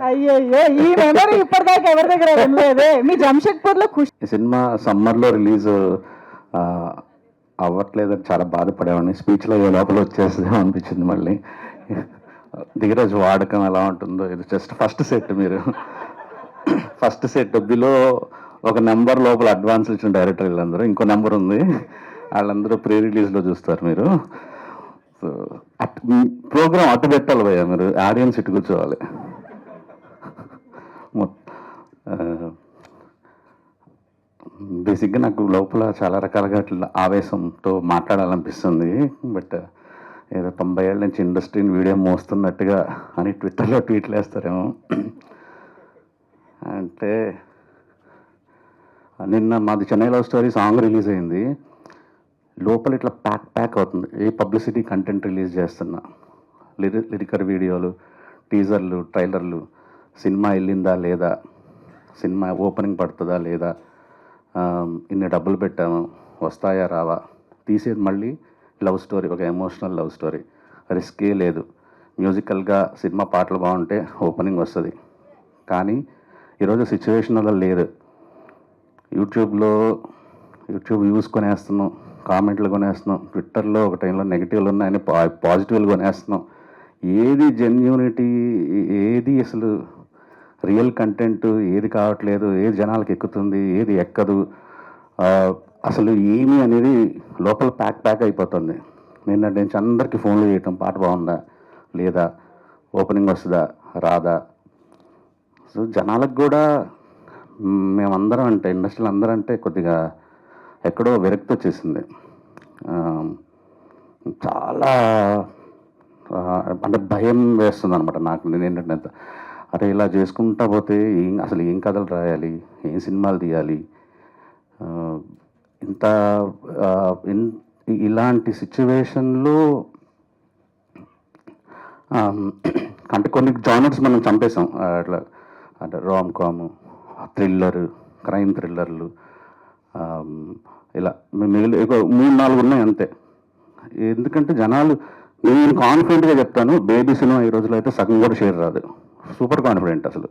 అయ్యో ఈ మెమరీ ఇప్పటిదాకా ఎవరి దగ్గర లేదే. మీ జంషెడ్పూర్ లో ఖుషి. ఈ సినిమా సమ్మర్లో రిలీజ్ అవ్వట్లేదని చాలా బాధపడేవాడిని. స్పీచ్లో ఏ లోపల వచ్చేస్తుందేమో అనిపించింది. మళ్ళీ ధీరజ్ వాడకం ఎలా ఉంటుందో, ఇది జస్ట్ ఫస్ట్ సెట్. మీరు ఫస్ట్ సెట్ బిలో ఒక నెంబర్ లోపల అడ్వాన్స్ ఇచ్చిన డైరెక్టర్ వీళ్ళందరూ, ఇంకో నెంబర్ ఉంది, వాళ్ళందరూ ప్రీ రిలీజ్లో చూస్తారు మీరు. సో ప్రోగ్రామ్ అటు పెట్టాలి భయ్యా, మీరు ఆడియన్స్ ఇటు కూర్చోవాలి. బేసిక్గా నాకు లోపల చాలా రకాలుగా అట్లా ఆవేశంతో మాట్లాడాలనిపిస్తుంది. బట్ ఏదో 90 ఏళ్ళ నుంచి ఇండస్ట్రీని వీడియో మోస్తున్నట్టుగా అని ట్విట్టర్లో ట్వీట్లు వేస్తారేమో. అంటే నిన్న మాది Chennai love story song release అయింది. లోపల ఇట్లా ప్యాక్ అవుతుంది. ఏ పబ్లిసిటీ కంటెంట్ రిలీజ్ చేస్తున్నా, లిరికల్ వీడియోలు, టీజర్లు, ట్రైలర్లు, సినిమా వెళ్ళిందా లేదా, సినిమా ఓపెనింగ్ పడుతుందా లేదా, ఇన్ని డబ్బులు పెట్టాము వస్తాయా రావా, తీసేది మళ్ళీ లవ్ స్టోరీ, ఒక ఎమోషనల్ లవ్ స్టోరీ. రిస్కే లేదు. మ్యూజికల్గా సినిమా పాటలు బాగుంటే ఓపెనింగ్ వస్తుంది. కానీ ఈరోజు సిచ్యువేషన్ అలా లేదు. యూట్యూబ్ వ్యూస్ కొనేస్తున్నాం, కామెంట్లు కొనేస్తున్నాం, ట్విట్టర్లో ఒక టైంలో నెగిటివ్లు ఉన్నాయని పాజిటివ్లు కొనేస్తున్నాం. ఏది జెన్యూనిటీ, ఏది అసలు రియల్ కంటెంట్ ఏది కావట్లేదు, ఏది జనాలకు ఎక్కుతుంది, ఏది ఎక్కదు, అసలు ఏమి అనేది లోపల ప్యాక్ అయిపోతుంది. నిన్న నుంచి అందరికీ ఫోన్లు చేయటం, పాట బాగుందా లేదా, ఓపెనింగ్ వస్తుందా రాదా. సో జనాలకు కూడా మేమందరం అంటే, ఇండస్ట్రీలో అందరూ అంటే కొద్దిగా ఎక్కడో విరక్తి వచ్చేసింది. చాలా అంటే భయం వేస్తుంది అనమాట నాకు. నేనేంటంటే అరే ఇలా చేసుకుంటా పోతే అసలు ఏం కథలు రాయాలి, ఏం సినిమాలు తీయాలి, ఇలాంటి సిచ్యువేషన్లో అంటే కొన్ని జానర్స్ మనం చంపేసాం. అట్లా అంటే రామ్ కామ్, థ్రిల్లర్, క్రైమ్ థ్రిల్లర్లు, ఇలా మిగిలి 3-4 ఉన్నాయి అంతే. ఎందుకంటే జనాలు, నేను కాన్ఫిడెంట్గా చెప్తాను, బేబీ సినిమా ఈ రోజులో అయితే సగం కూడా షేర్ రాదు. సూపర్ కాన్ఫిడెంట్ అసలు.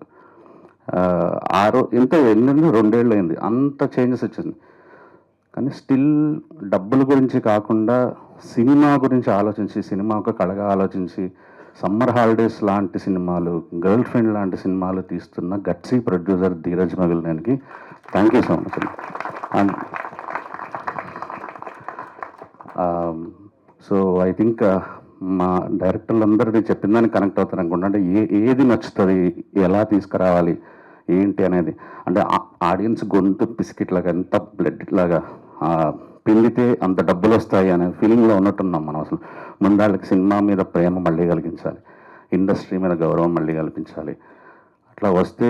ఎంత 2 ఏళ్ళు అయింది, అంత చేంజెస్ వచ్చింది. కానీ స్టిల్ డబ్బుల గురించి కాకుండా సినిమా గురించి ఆలోచించి, సినిమా ఒక కళగా ఆలోచించి, సమ్మర్ హాలిడేస్ లాంటి సినిమాలు, గర్ల్ ఫ్రెండ్ లాంటి సినిమాలు తీస్తున్న గట్సీ ప్రొడ్యూసర్ ధీరజ్ మగిలినేనికి thank you so much. So I think మా డైరెక్టర్లందరినీ చెప్పిన దానికి కనెక్ట్ అవుతారు అనుకుంటా. అంటే ఏది నచ్చుతుంది, ఎలా తీసుకురావాలి ఏంటి అనేది. అంటే ఆడియన్స్ గొంతు బిస్కెట్లాగా, ఎంత బ్లడ్ లాగా పిండితే అంత డబ్బులు వస్తాయి అనే ఫీలింగ్లో ఉన్నట్టున్నాం మనం. అసలు ముందాళ్ళకి సినిమా మీద ప్రేమ మళ్ళీ కలిగించాలి, ఇండస్ట్రీ మీద గౌరవం మళ్ళీ కల్పించాలి. అట్లా వస్తే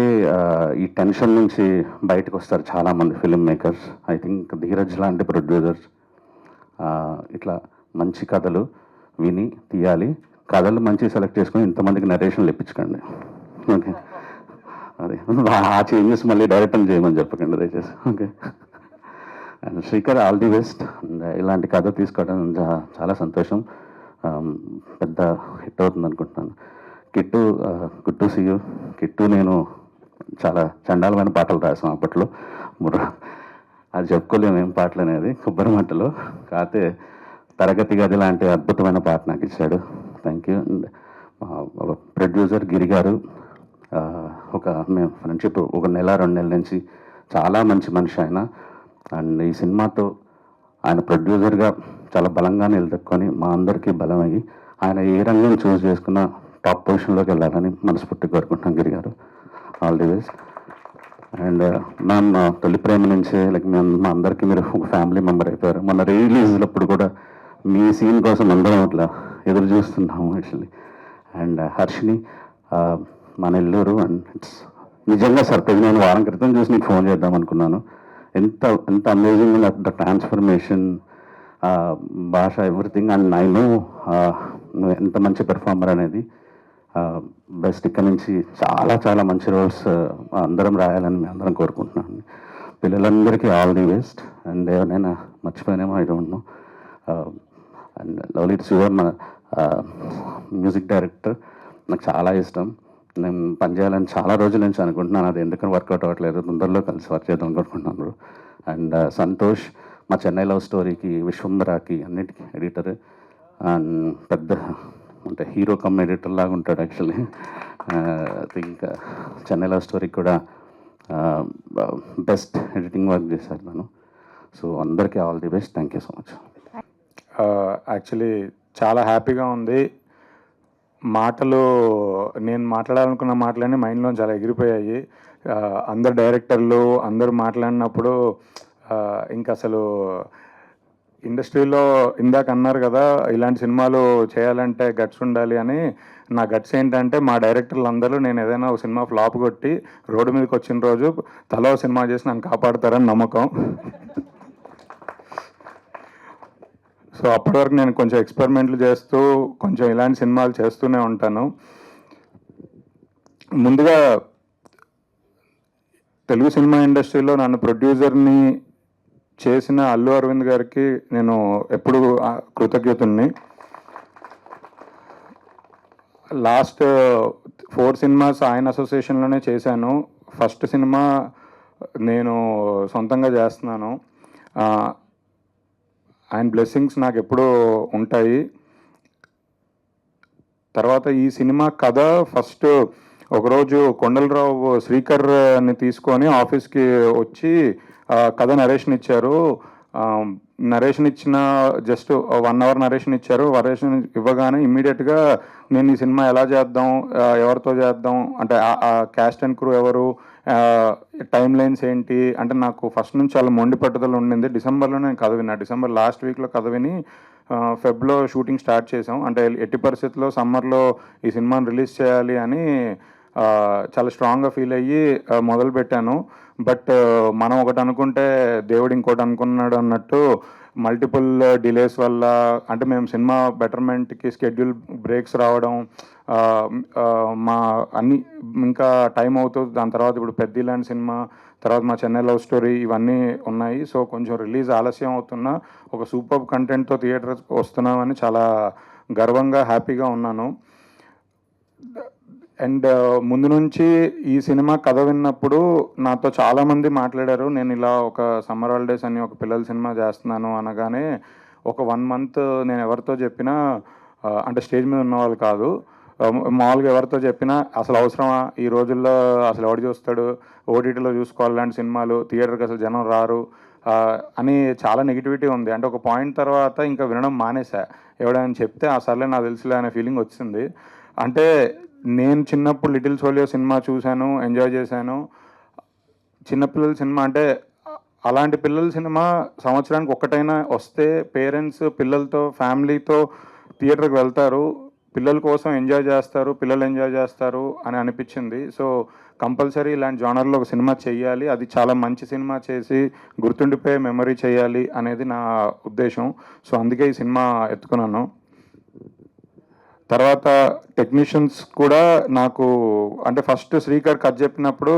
ఈ టెన్షన్ నుంచి బయటకు వస్తారు చాలామంది film makers. I think Dheeraj లాంటి ప్రొడ్యూసర్స్ ఇట్లా మంచి కథలు విని తీయాలి. కథలు మంచి సెలెక్ట్ చేసుకొని ఇంతమందికి నరేషన్లు ఇప్పించకండి. ఓకే, అదే ఆ చేంజెస్ మళ్ళీ డైరెక్టర్ చేయమని చెప్పకండి దయచేసి. Okay, and Srikar all the best. ఇలాంటి కథ తీసుకోవడం చాలా సంతోషం. పెద్ద హిట్ అవుతుంది అనుకుంటున్నాను. Kittu, good to see you. Kittu నేను చాలా చండాలమైన పాటలు రాసాం అప్పట్లో. అది చెప్పుకోలేము ఏం పాటలు అనేది, కొబ్బరి మంటలో. కాకపోతే తరగతి గది లాంటి అద్భుతమైన పాట నాకు ఇచ్చాడు. Thank you. ప్రొడ్యూసర్ గిరి గారు, మేము ఫ్రెండ్షిప్ 1 నెల 2 నెలల నుంచి. చాలా మంచి మనిషి ఆయన. అండ్ ఈ సినిమాతో ఆయన ప్రొడ్యూసర్గా చాలా బలంగా నిలదొక్కుని మా అందరికీ బలమయ్యి ఆయన ఏ రంగం చూస్ చేసుకున్న టాప్ పొజిషన్లోకి వెళ్ళాలని మనస్ఫూర్తిగా కోరుకుంటున్నాం గిరి గారు. All the best. And ma'am తొలి ప్రేమ నుంచి లైక్ మా అందరికీ మీరు ఒక ఫ్యామిలీ మెంబర్ అయిపోయారు. మొన్న రిలీజ్లప్పుడు కూడా మీ సీన్ కోసం అందరం అట్లా ఎదురు చూస్తున్నాము యాక్చువల్లీ. అండ్ హర్షిని మా నెల్లూరు, అండ్ ఇట్స్ నిజంగా సర్ప్రైజ్. నేను వారం క్రితం చూసి నీకు ఫోన్ చేద్దాం అనుకున్నాను. ఎంత అమేజింగ్ ద ట్రాన్స్ఫర్మేషన్, భాష, ఎవ్రీథింగ్. అండ్ ఐ నో నువ్వు ఎంత మంచి పెర్ఫార్మర్ అనేది. బెస్ట్. ఇక్కడ నుంచి చాలా చాలా మంచి రోల్స్ అందరం రాయాలని మేము అందరం కోరుకుంటున్నాను. పిల్లలందరికీ ఆల్ ది బెస్ట్. అండ్ ఎవరైనా మర్చిపోయినేమో I don't know. And lovely Suvarna music director, నాకు చాలా ఇష్టం. నేను పనిచేయాలని చాలా రోజుల నుంచి అనుకుంటున్నాను, అది ఎందుకని వర్కౌట్ అవ్వట్లేదు. తొందరలో కలిసి వర్క్ చేద్దాం అనుకుంటున్నాను. అండ్ సంతోష్ మా చెన్నై లవ్ స్టోరీకి, విశ్వంబరాకి అన్నిటికీ ఎడిటర్. అండ్ పెద్ద అంటే హీరో కమ్ ఎడిటర్ లాగా ఉంటాడు actually. I think Chennai love స్టోరీకి కూడా బెస్ట్ ఎడిటింగ్ వర్క్ చేశారు తను. సో అందరికీ all the best. Thank you so much. Actually చాలా హ్యాపీగా ఉంది. మాటలు నేను మాట్లాడాలనుకున్న మాటలన్నీ మైండ్లో చాలా ఎగిరిపోయాయి. అందరు డైరెక్టర్లు అందరూ మాట్లాడినప్పుడు ఇంకా అసలు ఇండస్ట్రీలో ఇందాక అన్నారు కదా ఇలాంటి సినిమాలు చేయాలంటే గట్స్ ఉండాలి అని. నా గట్స్ ఏంటంటే మా డైరెక్టర్లు అందరూ నేను ఏదైనా ఒక సినిమా ఫ్లాప్ కొట్టి రోడ్డు మీదకి వచ్చిన రోజు తలో సినిమా చేసి నన్ను కాపాడుతారని నమ్మకం. సో అప్పటి వరకు నేను కొంచెం ఎక్స్పెరిమెంట్లు చేస్తూ కొంచెం ఇలాంటి సినిమాలు చేస్తూనే ఉంటాను. ముందుగా తెలుగు సినిమా ఇండస్ట్రీలో నన్ను ప్రొడ్యూసర్ని చేసిన అల్లు అరవింద్ గారికి నేను ఎప్పుడు కృతజ్ఞతుణ్ణి. లాస్ట్ 4 సినిమాస్ ఆయన అసోసియేషన్లోనే చేశాను. ఫస్ట్ సినిమా నేను సొంతంగా చేస్తున్నాను. ఆయన బ్లెస్సింగ్స్ నాకు ఎప్పుడూ ఉంటాయి. తర్వాత ఈ సినిమా కథ ఫస్ట్ ఒకరోజు కొండలరావు శ్రీకర్ని తీసుకొని ఆఫీస్కి వచ్చి కథ నరేషన్ ఇచ్చారు. నరేషన్ ఇచ్చిన జస్ట్ 1 అవర్ నరేషన్ ఇచ్చారు. నరేషన్ ఇవ్వగానే ఇమ్మీడియట్గా నేను ఈ సినిమా ఎలా చేద్దాం, ఎవరితో చేద్దాం, అంటే క్యాస్ట్ అండ్ క్రూ ఎవరు, టైం లైన్స్ ఏంటి అంటే నాకు ఫస్ట్ నుంచి చాలా మొండి పట్టుదల ఉండింది. డిసెంబర్లో నేను కథ విన్నా. డిసెంబర్ లాస్ట్ వీక్లో కథ విని ఫెబ్లో షూటింగ్ స్టార్ట్ చేసాం. అంటే ఎట్టి పరిస్థితుల్లో సమ్మర్లో ఈ సినిమాని రిలీజ్ చేయాలి అని చాలా స్ట్రాంగ్గా ఫీల్ అయ్యి మొదలుపెట్టాను. బట్ మనం ఒకటి అనుకుంటే దేవుడు ఇంకోటి అనుకున్నాడు అన్నట్టు మల్టిపుల్ డిలేస్ వల్ల అంటే మేము సినిమా బెటర్మెంట్కి షెడ్యూల్ బ్రేక్స్ రావడం, మా అన్ని ఇంకా టైం అవుతుంది. దాని తర్వాత ఇప్పుడు పెద్ద ఇలాంటి సినిమా, తర్వాత మా చెన్నై లవ్ స్టోరీ ఇవన్నీ ఉన్నాయి. సో కొంచెం రిలీజ్ ఆలస్యం అవుతున్నా ఒక సూపర్ కంటెంట్తో థియేటర్ వస్తున్నామని చాలా గర్వంగా హ్యాపీగా ఉన్నాను. అండ్ ముందు నుంచి ఈ సినిమా కథ విన్నప్పుడు నాతో చాలామంది మాట్లాడారు. నేను ఇలా ఒక సమ్మర్ హాలిడేస్ అని ఒక పిల్లల సినిమా చేస్తున్నాను అనగానే ఒక 1 మంత్ నేను ఎవరితో చెప్పినా అంటే స్టేజ్ మీద ఉన్న వాళ్ళు కాదు, మామూలుగా ఎవరితో చెప్పినా అసలు అవసరమా ఈ రోజుల్లో, అసలు ఎవడు చూస్తాడు, ఓటీటీలో చూసుకోవాలి లాంటి సినిమాలు, థియేటర్కి అసలు జనం రారు అని చాలా నెగిటివిటీ ఉంది. అంటే ఒక పాయింట్ తర్వాత ఇంకా వినడం మానేసా. ఎవడైనా చెప్తే అసలే నాకు తెలుసులే అనే ఫీలింగ్ వచ్చింది. అంటే నేను చిన్నప్పుడు లిటిల్ సోలియో సినిమా చూశాను, ఎంజాయ్ చేశాను. చిన్నపిల్లల సినిమా అంటే అలాంటి పిల్లల సినిమా సంవత్సరానికి ఒక్కటైనా వస్తే పేరెంట్స్ పిల్లలతో ఫ్యామిలీతో థియేటర్కి వెళ్తారు, పిల్లల కోసం ఎంజాయ్ చేస్తారు, పిల్లలు ఎంజాయ్ చేస్తారు అని అనిపించింది. సో కంపల్సరీ ఇలాంటి జానర్లో ఒక సినిమా చేయాలి, అది చాలా మంచి సినిమా చేసి గుర్తుండిపోయే మెమరీ చేయాలి అనేది నా ఉద్దేశం. సో అందుకే ఈ సినిమా ఎత్తుకున్నాను. తర్వాత టెక్నీషియన్స్ కూడా నాకు అంటే ఫస్ట్ శ్రీకర్ కథ చెప్పినప్పుడు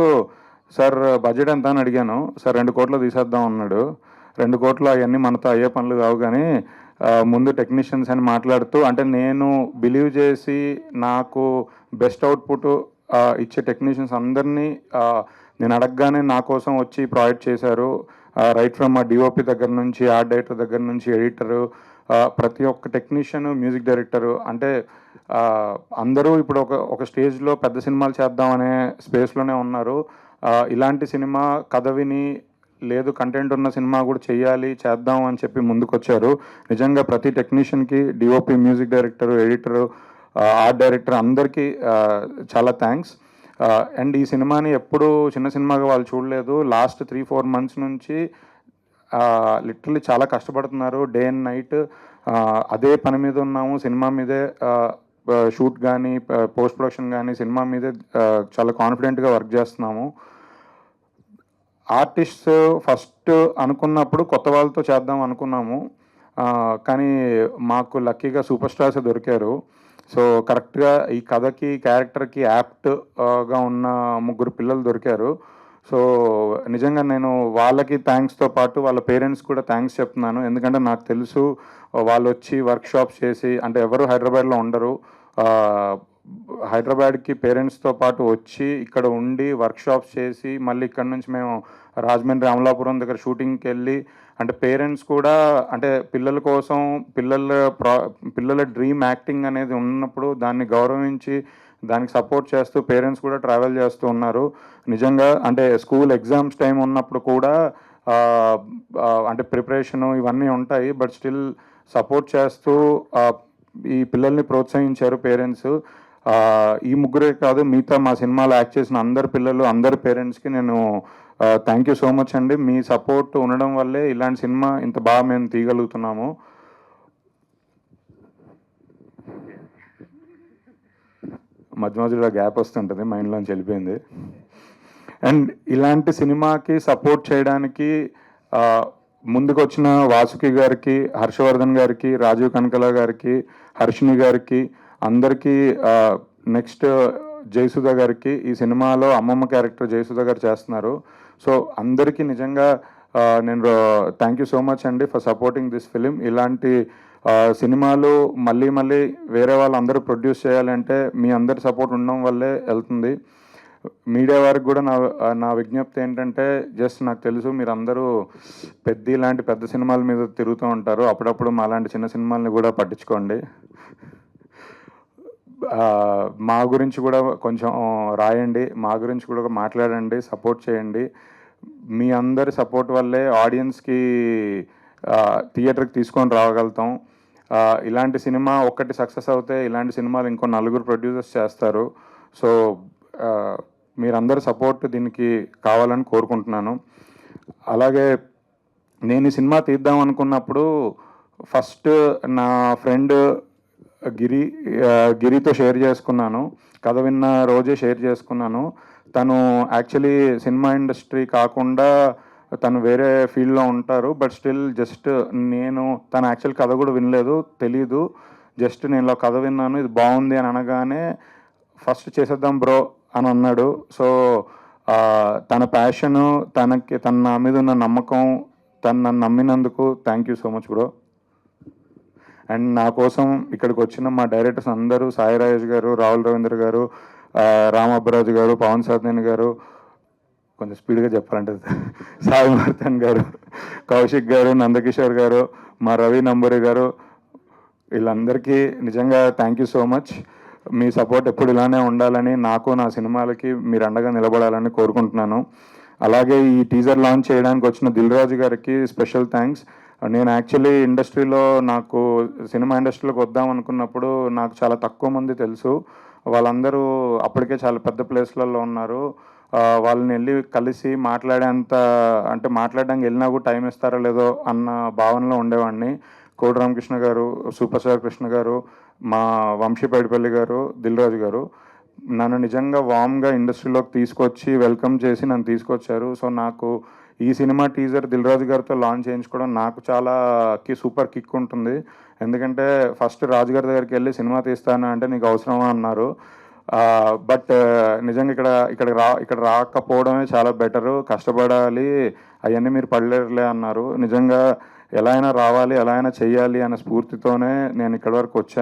సార్ బడ్జెట్ ఎంత అని అడిగాను. సార్ 2 కోట్లు తీసేద్దాం అన్నాడు. 2 కోట్లు అవన్నీ మనతో అయ్యే పనులు కావు కానీ ముందు టెక్నీషియన్స్ అని మాట్లాడుతూ అంటే నేను బిలీవ్ చేసి నాకు బెస్ట్ అవుట్పుట్ ఇచ్చే టెక్నీషియన్స్ అందరినీ నేను అడగగానే నా కోసం వచ్చి ప్రాజెక్ట్ చేశారు. రైట్ ఫ్రమ్ మా డిఓపి దగ్గర నుంచి, ఆర్ట్ డైరెక్టర్ దగ్గర నుంచి, ఎడిటరు, ప్రతి ఒక్క టెక్నీషియన్, మ్యూజిక్ డైరెక్టరు, అంటే అందరూ ఇప్పుడు ఒక స్టేజ్లో పెద్ద సినిమాలు చేద్దామనే స్పేస్లోనే ఉన్నారు. ఇలాంటి సినిమా కథ విని లేదు కంటెంట్ ఉన్న సినిమా కూడా చేయాలి, చేద్దాం అని చెప్పి ముందుకొచ్చారు. నిజంగా ప్రతి టెక్నీషియన్కి, DOP, music director, editor, art director అందరికీ చాలా థ్యాంక్స్. అండ్ ఈ సినిమాని ఎప్పుడు చిన్న సినిమాగా వాళ్ళు చూడలేదు. లాస్ట్ 3-4 మంత్స్ నుంచి లిటరల్లీ చాలా కష్టపడుతున్నారు, డే అండ్ నైట్ అదే పని మీద ఉన్నాము. సినిమా మీదే షూట్ కానీ పోస్ట్ ప్రొడక్షన్ కానీ సినిమా మీదే చాలా కాన్ఫిడెంట్గా వర్క్ చేస్తున్నాము. ఆర్టిస్ట్ ఫస్ట్ అనుకున్నప్పుడు కొత్త వాళ్ళతో చేద్దాం అనుకున్నాము, కానీ మాకు లక్కీగా సూపర్ స్టార్స్ దొరికారు. సో కరెక్ట్గా ఈ కథకి క్యారెక్టర్కి యాప్ట్గా ఉన్న 3 పిల్లలు దొరికారు. సో నిజంగా నేను వాళ్ళకి థ్యాంక్స్తో పాటు వాళ్ళ పేరెంట్స్ కూడా థ్యాంక్స్ చెప్తున్నాను. ఎందుకంటే నాకు తెలుసు వాళ్ళు వచ్చి వర్క్షాప్స్ చేసి, అంటే ఎవరు హైదరాబాద్లో ఉండరు, హైదరాబాద్కి పేరెంట్స్తో పాటు వచ్చి ఇక్కడ ఉండి వర్క్షాప్స్ చేసి మళ్ళీ ఇక్కడ నుంచి మేము రాజమండ్రి అమలాపురం దగ్గర షూటింగ్కి వెళ్ళి, అంటే పేరెంట్స్ కూడా అంటే పిల్లల కోసం పిల్లల డ్రీమ్ యాక్టింగ్ అనేది ఉన్నప్పుడు దాన్ని గౌరవించి దానికి సపోర్ట్ చేస్తూ పేరెంట్స్ కూడా ట్రావెల్ చేస్తూ ఉన్నారు. నిజంగా అంటే స్కూల్ ఎగ్జామ్స్ టైం ఉన్నప్పుడు కూడా అంటే ప్రిపరేషను ఇవన్నీ ఉంటాయి, బట్ స్టిల్ సపోర్ట్ చేస్తూ ఈ పిల్లల్ని ప్రోత్సహించారు పేరెంట్స్. ఈ 3 కాదు, మిగతా మా సినిమాలో యాక్ట్ చేసిన అందరు పిల్లలు, అందరి పేరెంట్స్కి నేను థ్యాంక్ యూ సో మచ్ అండి. మీ సపోర్ట్ ఉండడం వల్లే ఇలాంటి సినిమా ఇంత బాగా మేము తీయగలుగుతున్నాము. మధ్య మధ్యలో గ్యాప్ వస్తుంటుంది, మైండ్లోంచి వెళ్ళిపోయింది. అండ్ ఇలాంటి సినిమాకి సపోర్ట్ చేయడానికి ముందుకు వచ్చిన వాసుకి గారికి, హర్షవర్ధన్ గారికి, రాజీవ్ కనకల గారికి, హర్షిని గారికి, అందరికీ, నెక్స్ట్ జయసుధ గారికి, ఈ సినిమాలో అమ్మమ్మ క్యారెక్టర్ జయసుధ గారు చేస్తున్నారు. సో అందరికీ నిజంగా నేను థ్యాంక్ యూ సో మచ్ అండి ఫర్ సపోర్టింగ్ దిస్ ఫిలిం. ఇలాంటి సినిమాలు మళ్ళీ మళ్ళీ వేరే వాళ్ళు అందరూ ప్రొడ్యూస్ చేయాలంటే మీ అందరి సపోర్ట్ ఉండడం వల్లే వెళ్తుంది. మీడియా వారికి కూడా నా విజ్ఞప్తి ఏంటంటే, జస్ట్ నాకు తెలుసు మీరు అందరూ ఇలాంటి పెద్ద సినిమాల మీద తిరుగుతూ ఉంటారు, అప్పుడప్పుడు మా లాంటి చిన్న సినిమాలని కూడా పట్టించుకోండి. మా గురించి కూడా కొంచెం రాయండి, మా గురించి కూడా మాట్లాడండి, సపోర్ట్ చేయండి. మీ అందరి సపోర్ట్ వల్లే ఆడియన్స్కి థియేటర్కి తీసుకొని రాగలుగుతాం. ఇలాంటి సినిమా ఒక్కటి సక్సెస్ అవుతే ఇలాంటి సినిమాలు ఇంకో 4 ప్రొడ్యూసర్స్ చేస్తారు. సో మీరందరి సపోర్ట్ దీనికి కావాలని కోరుకుంటున్నాను. అలాగే నేను ఈ సినిమా తీద్దాం అనుకున్నప్పుడు ఫస్ట్ నా ఫ్రెండ్ గిరితో షేర్ చేసుకున్నాను, కథ విన్న రోజే షేర్ చేసుకున్నాను. తను యాక్చువల్లీ సినిమా ఇండస్ట్రీ కాకుండా తను వేరే ఫీల్డ్లో ఉంటారు, బట్ స్టిల్ జస్ట్ తను యాక్చువల్ కథ కూడా వినలేదు, తెలీదు, జస్ట్ నేను ఇలా కథ విన్నాను, ఇది బాగుంది అని అనగానే ఫస్ట్ చేసేద్దాం బ్రో అని అన్నాడు. సో తన ప్యాషను, తన నా మీద ఉన్న నమ్మకం, తను నన్ను నమ్మినందుకు thank you so much bro. And నా కోసం ఇక్కడికి వచ్చిన మా డైరెక్టర్స్ అందరూ, సాయి రాజేష్ గారు, రాహుల్ రవీంద్ర గారు, రామ్ అబ్బరాజు గారు, పవన్ సాధనేని గారు, కొంచెం స్పీడ్గా చెప్పాలంటే సాయి మార్తన్ గారు, కౌశిక్ గారు, నందకిషోర్ గారు, మా రవి నంబూరి గారు, వీళ్ళందరికీ నిజంగా thank you so much. Me support ఎప్పుడు ఇలానే ఉండాలని, నాకు నా సినిమాలకి మీరు అండగా నిలబడాలని కోరుకుంటున్నాను. అలాగే ఈ టీజర్ లాంచ్ చేయడానికి వచ్చిన దిల్ రాజు గారికి స్పెషల్ థ్యాంక్స్. నేను యాక్చువల్లీ ఇండస్ట్రీలో సినిమా ఇండస్ట్రీలోకి వద్దాం అనుకున్నప్పుడు నాకు చాలా తక్కువ మంది తెలుసు. వాళ్ళందరూ అప్పటికే చాలా పెద్ద ప్లేస్లలో ఉన్నారు. వాళ్ళని వెళ్ళి కలిసి మాట్లాడడానికి వెళ్ళినా కూడా టైం ఇస్తారో లేదో అన్న భావనలో ఉండేవాడిని. కోడి రామకృష్ణ గారు, సూపర్ స్టార్ కృష్ణ గారు, మా వంశీ పైడిపల్లి గారు, దిల్ రాజు గారు నన్ను నిజంగా వామ్గా ఇండస్ట్రీలోకి తీసుకొచ్చి వెల్కమ్ చేసి నన్ను తీసుకొచ్చారు. సో నాకు ఈ సినిమా టీజర్ దిల్ రాజు గారితో లాంచ్ చేయించుకోవడం నాకు చాలా సూపర్ కిక్ ఉంటుంది. ఎందుకంటే ఫస్ట్ రాజు గారి దగ్గరికి వెళ్ళి సినిమా తీస్తాను అంటే నీకు అవసరమా అన్నారు, బట్ నిజంగా ఇక్కడ రాకపోవడమే చాలా బెటరు, కష్టపడాలి, అవన్నీ మీరు పడలేరులే అన్నారు. నిజంగా ఎలా అయినా రావాలి, ఎలా అయినా చెయ్యాలి అనే స్ఫూర్తితోనే నేను ఇక్కడి వరకు వచ్చాను.